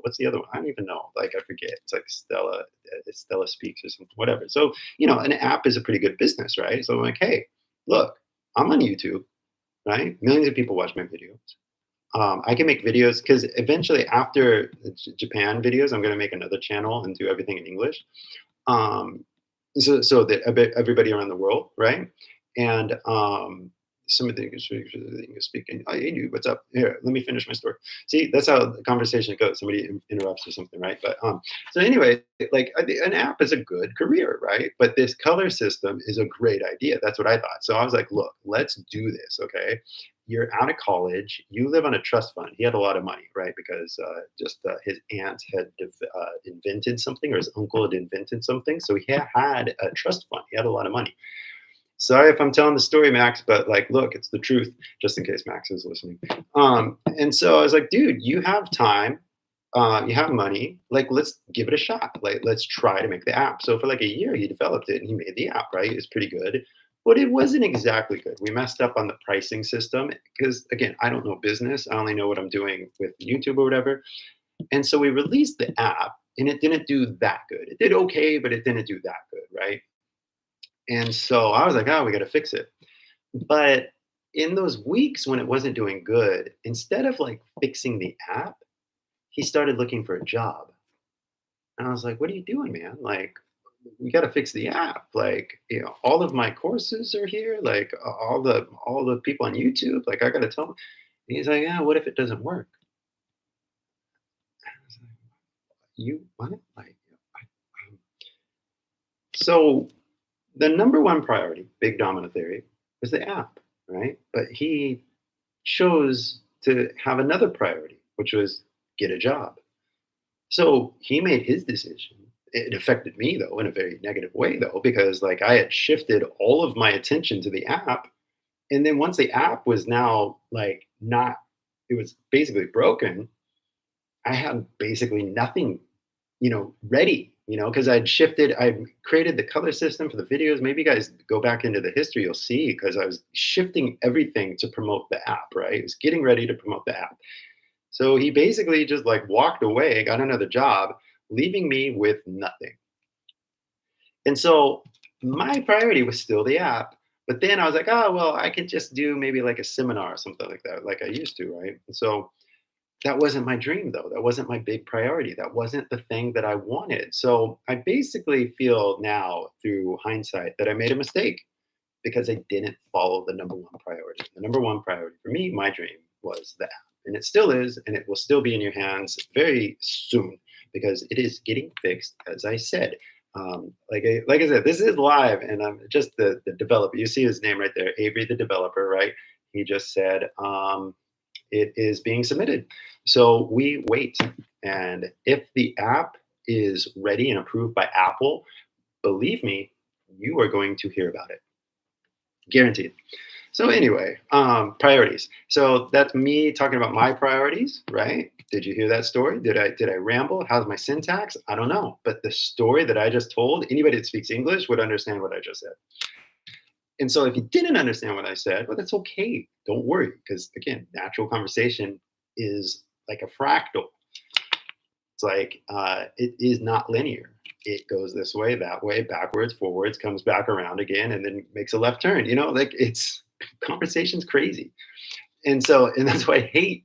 what's the other one? I don't even know. Like, I forget. It's like Stella Speaks or something, whatever. So, an app is a pretty good business, right? So I'm like, hey, look, I'm on YouTube, right? Millions of people watch my videos. I can make videos because eventually after the Japan videos, I'm going to make another channel and do everything in English. Um, so that everybody around the world, right? And some of the English speaking, hey, dude, what's up? Here, let me finish my story. See, that's how the conversation goes. Somebody interrupts or something, right? But so anyway, like an app is a good career, right? But this color system is a great idea. That's what I thought. So I was like, look, let's do this, okay? You're out of college. You live on a trust fund. He had a lot of money, right? Because his aunt had invented something, or his uncle had invented something. So he had a trust fund. He had a lot of money. Sorry if I'm telling the story, Max, but like, look, it's the truth, just in case Max is listening. And so I was like, dude, you have time, you have money, like, let's give it a shot. Like, let's try to make the app. So for like a year, he developed it and he made the app, right? It's pretty good, but it wasn't exactly good. We messed up on the pricing system because, again, I don't know business. I only know what I'm doing with YouTube or whatever. And so we released the app and it didn't do that good. It did okay, but it didn't do that good, right? And so I was like, oh, we got to fix it. But in those weeks when it wasn't doing good, instead of like fixing the app, he started looking for a job. And I was like, what are you doing, man? Like, we got to fix the app. Like, all of my courses are here. Like all the people on YouTube. Like, I got to tell him. And he's like, yeah, what if it doesn't work? I was like, you what? Like, so the number one priority, big domino theory, was the app, right? But he chose to have another priority, which was get a job. So he made his decision. It affected me though in a very negative way though, because like I had shifted all of my attention to the app. And then once the app was now like not, it was basically broken, I had basically nothing, ready because I created the color system for the videos. Maybe you guys go back into the history, you'll see, because I was shifting everything to promote the app, right? I was getting ready to promote the app. So he basically just like walked away, got another job, leaving me with nothing. And so my priority was still the app. But then I was like, oh, well, I could just do maybe like a seminar or something like that, like I used to, right? And so that wasn't my dream, though. That wasn't my big priority. That wasn't the thing that I wanted. So I basically feel now, through hindsight, that I made a mistake because I didn't follow the number one priority. The number one priority for me, my dream, was the app. And it still is, and it will still be in your hands very soon because it is getting fixed, as I said. Like I said, this is live, and I'm just the developer. You see his name right there, Avery, the developer, right? He just said it is being submitted. So we wait, and if the app is ready and approved by Apple, believe me, you are going to hear about it, guaranteed. So anyway, priorities. So that's me talking about my priorities, right? Did you hear that story? Did I ramble? How's my syntax? I don't know. But the story that I just told, anybody that speaks English would understand what I just said. And so if you didn't understand what I said, well, that's okay. Don't worry, because again, natural conversation is like a fractal. It's like it is not linear. It goes this way, that way, backwards, forwards, comes back around again, and then makes a left turn. Like it's conversation's crazy. And that's why I hate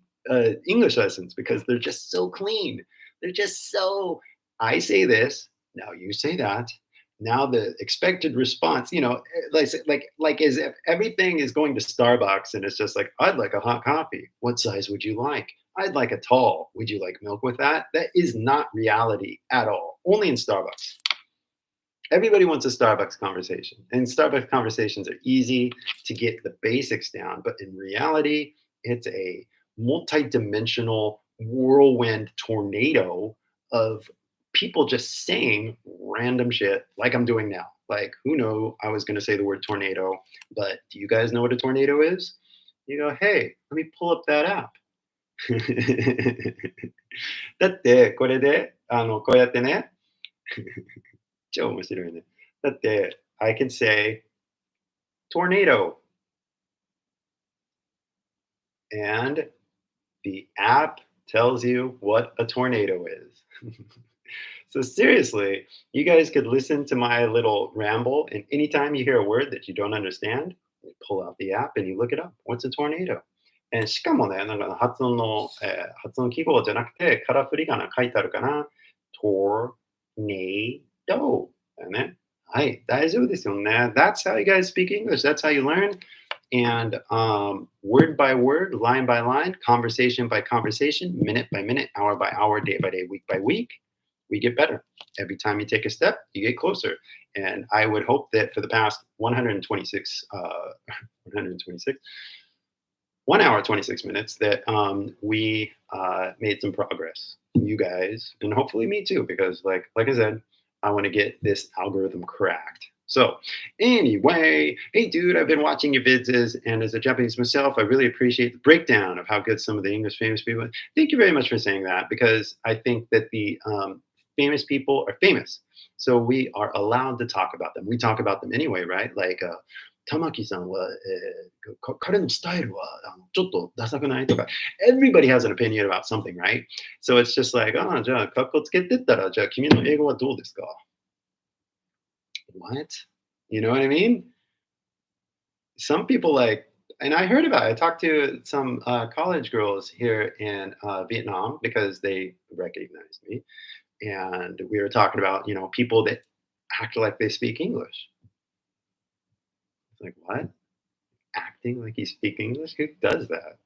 English lessons, because they're just so clean. They're just so, I say this, now you say that. Now the expected response, like as if everything is going to Starbucks and it's just like, I'd like a hot coffee. What size would you like? I'd like a tall. Would you like milk with that? That is not reality at all. Only in Starbucks. Everybody wants a Starbucks conversation, and Starbucks conversations are easy to get the basics down. But in reality, it's a multi-dimensional whirlwind tornado of people just saying random shit like I'm doing now. Like, who knew I was going to say the word tornado? But do you guys know what a tornado is? You go, hey, let me pull up that app. だってこれでこうやってね超面白いね。だって I can say tornado and the app tells you what a tornado is. So seriously, you guys could listen to my little ramble, and anytime you hear a word that you don't understand, you pull out the app and you look it up. What's a tornado? しかもね、なんか発音記号じゃなくて、カラフリ仮名書いてあるかな。tornado だよね。はい、大丈夫ですよね。That's how you guys speak English. That's how you learn. And word by word, line by line, conversation by conversation, minute by minute, hour by hour, day by day, week by week, we get better. Every time you take a step, you get closer. And I would hope that for the past 126, 1 hour, 26 minutes, that we made some progress. You guys, and hopefully me too, because like I said, I want to get this algorithm cracked. So anyway, hey dude, I've been watching your vids, and as a Japanese myself, I really appreciate the breakdown of how good some of the English famous people. Thank you very much for saying that, because I think that the famous people are famous. So we are allowed to talk about them. We talk about them anyway, right? Like 玉木さんは、彼のスタイルはちょっとダサくないとか everybody has an opinion about something, right? So it's just like, じゃあ、格好つけてったら、じゃあ、君の英語はどうですか? What? You know what I mean? Some people like, and I heard about it. I talked to some college girls here in Vietnam because they recognized me. And we were talking about, people that act like they speak English. Like, what? Acting like you speak English? Who does that?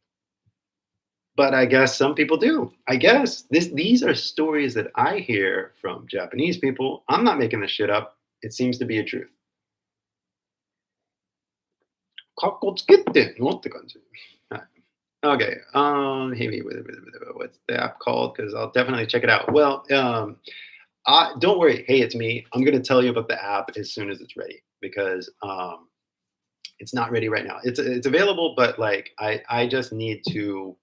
But I guess some people do. I guess these are stories that I hear from Japanese people. I'm not making this shit up. It seems to be a truth. かっこつけてんのって感じ。はい。Okay. Hey, what's the app called? Because I'll definitely check it out. Well, don't worry. Hey, it's me. I'm going to tell you about the app as soon as it's ready, because it's not ready right now. It's available, but like I just need to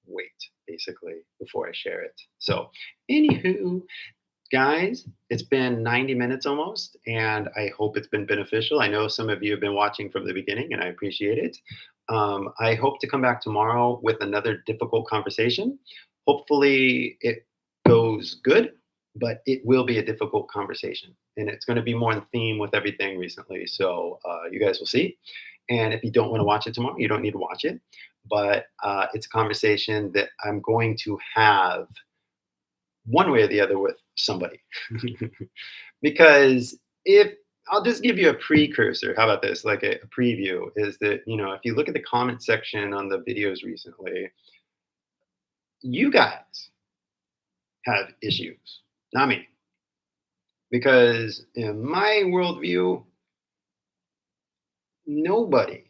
wait basically before I share it. So, anywho, guys, it's been 90 minutes almost, and I hope it's been beneficial. I know some of you have been watching from the beginning, and I appreciate it. I hope to come back tomorrow with another difficult conversation. Hopefully, it goes good, but it will be a difficult conversation, and it's going to be more in theme with everything recently. So you guys will see. And if you don't want to watch it tomorrow, you don't need to watch it. But it's a conversation that I'm going to have one way or the other with somebody. Because if I'll just give you a precursor, how about this? Like a preview is that, if you look at the comment section on the videos recently, you guys have issues, not me. Because in my worldview, nobody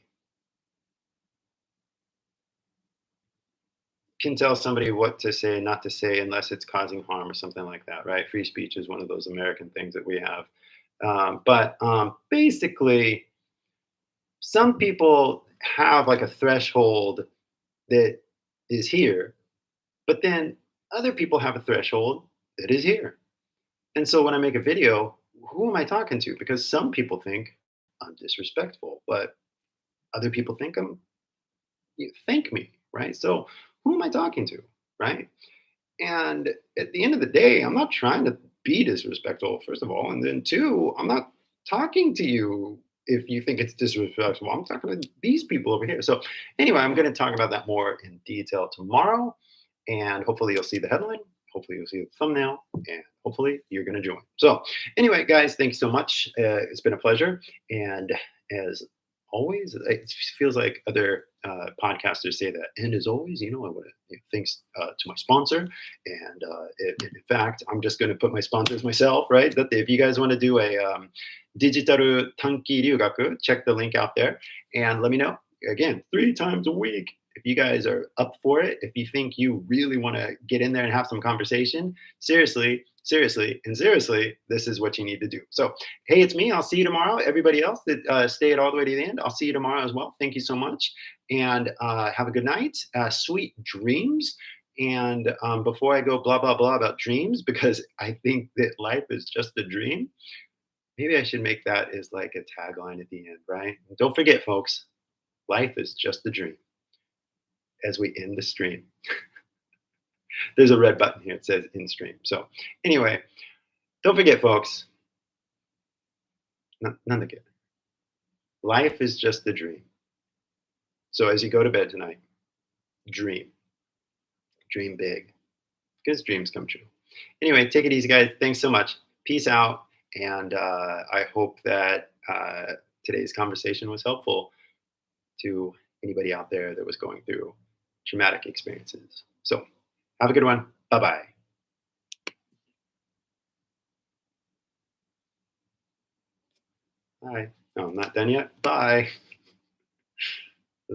can tell somebody what to say, not to say, unless it's causing harm or something like that, right? Free speech is one of those American things that we have. But basically, some people have like a threshold that is here, but then other people have a threshold that is here. And so when I make a video, who am I talking to? Because some people think I'm disrespectful, but other people think you thank me, right? So who am I talking to, right? And at the end of the day, I'm not trying to be disrespectful, first of all. And then two, I'm not talking to you if you think it's disrespectful. I'm talking to these people over here. So anyway, I'm going to talk about that more in detail tomorrow. And hopefully you'll see the headline. Hopefully you'll see the thumbnail. And hopefully you're going to join. So anyway, guys, thanks so much. It's been a pleasure. And as always, it feels like other podcasters say that. And as always, I want to thanks to my sponsor. And in fact, I'm just going to put my sponsors myself, right? That if you guys want to do a digital tanki ryugaku, check the link out there and let me know. Again, 3 times a week. If you guys are up for it, if you think you really want to get in there and have some conversation, seriously, this is what you need to do. So, hey, it's me. I'll see you tomorrow. Everybody else that stayed all the way to the end, I'll see you tomorrow as well. Thank you so much. And have a good night. Sweet dreams. And before I go blah, blah, blah about dreams, because I think that life is just a dream, maybe I should make that as like a tagline at the end, right? And don't forget, folks, life is just a dream. As we end the stream. There's a red button here. It says in stream. So anyway, don't forget, folks. None again. Life is just a dream. So as you go to bed tonight, dream. Dream big. Because dreams come true. Anyway, take it easy, guys. Thanks so much. Peace out. And I hope that today's conversation was helpful to anybody out there that was going through traumatic experiences. So have a good one. Bye-bye. Bye. No, I'm not done yet. Bye.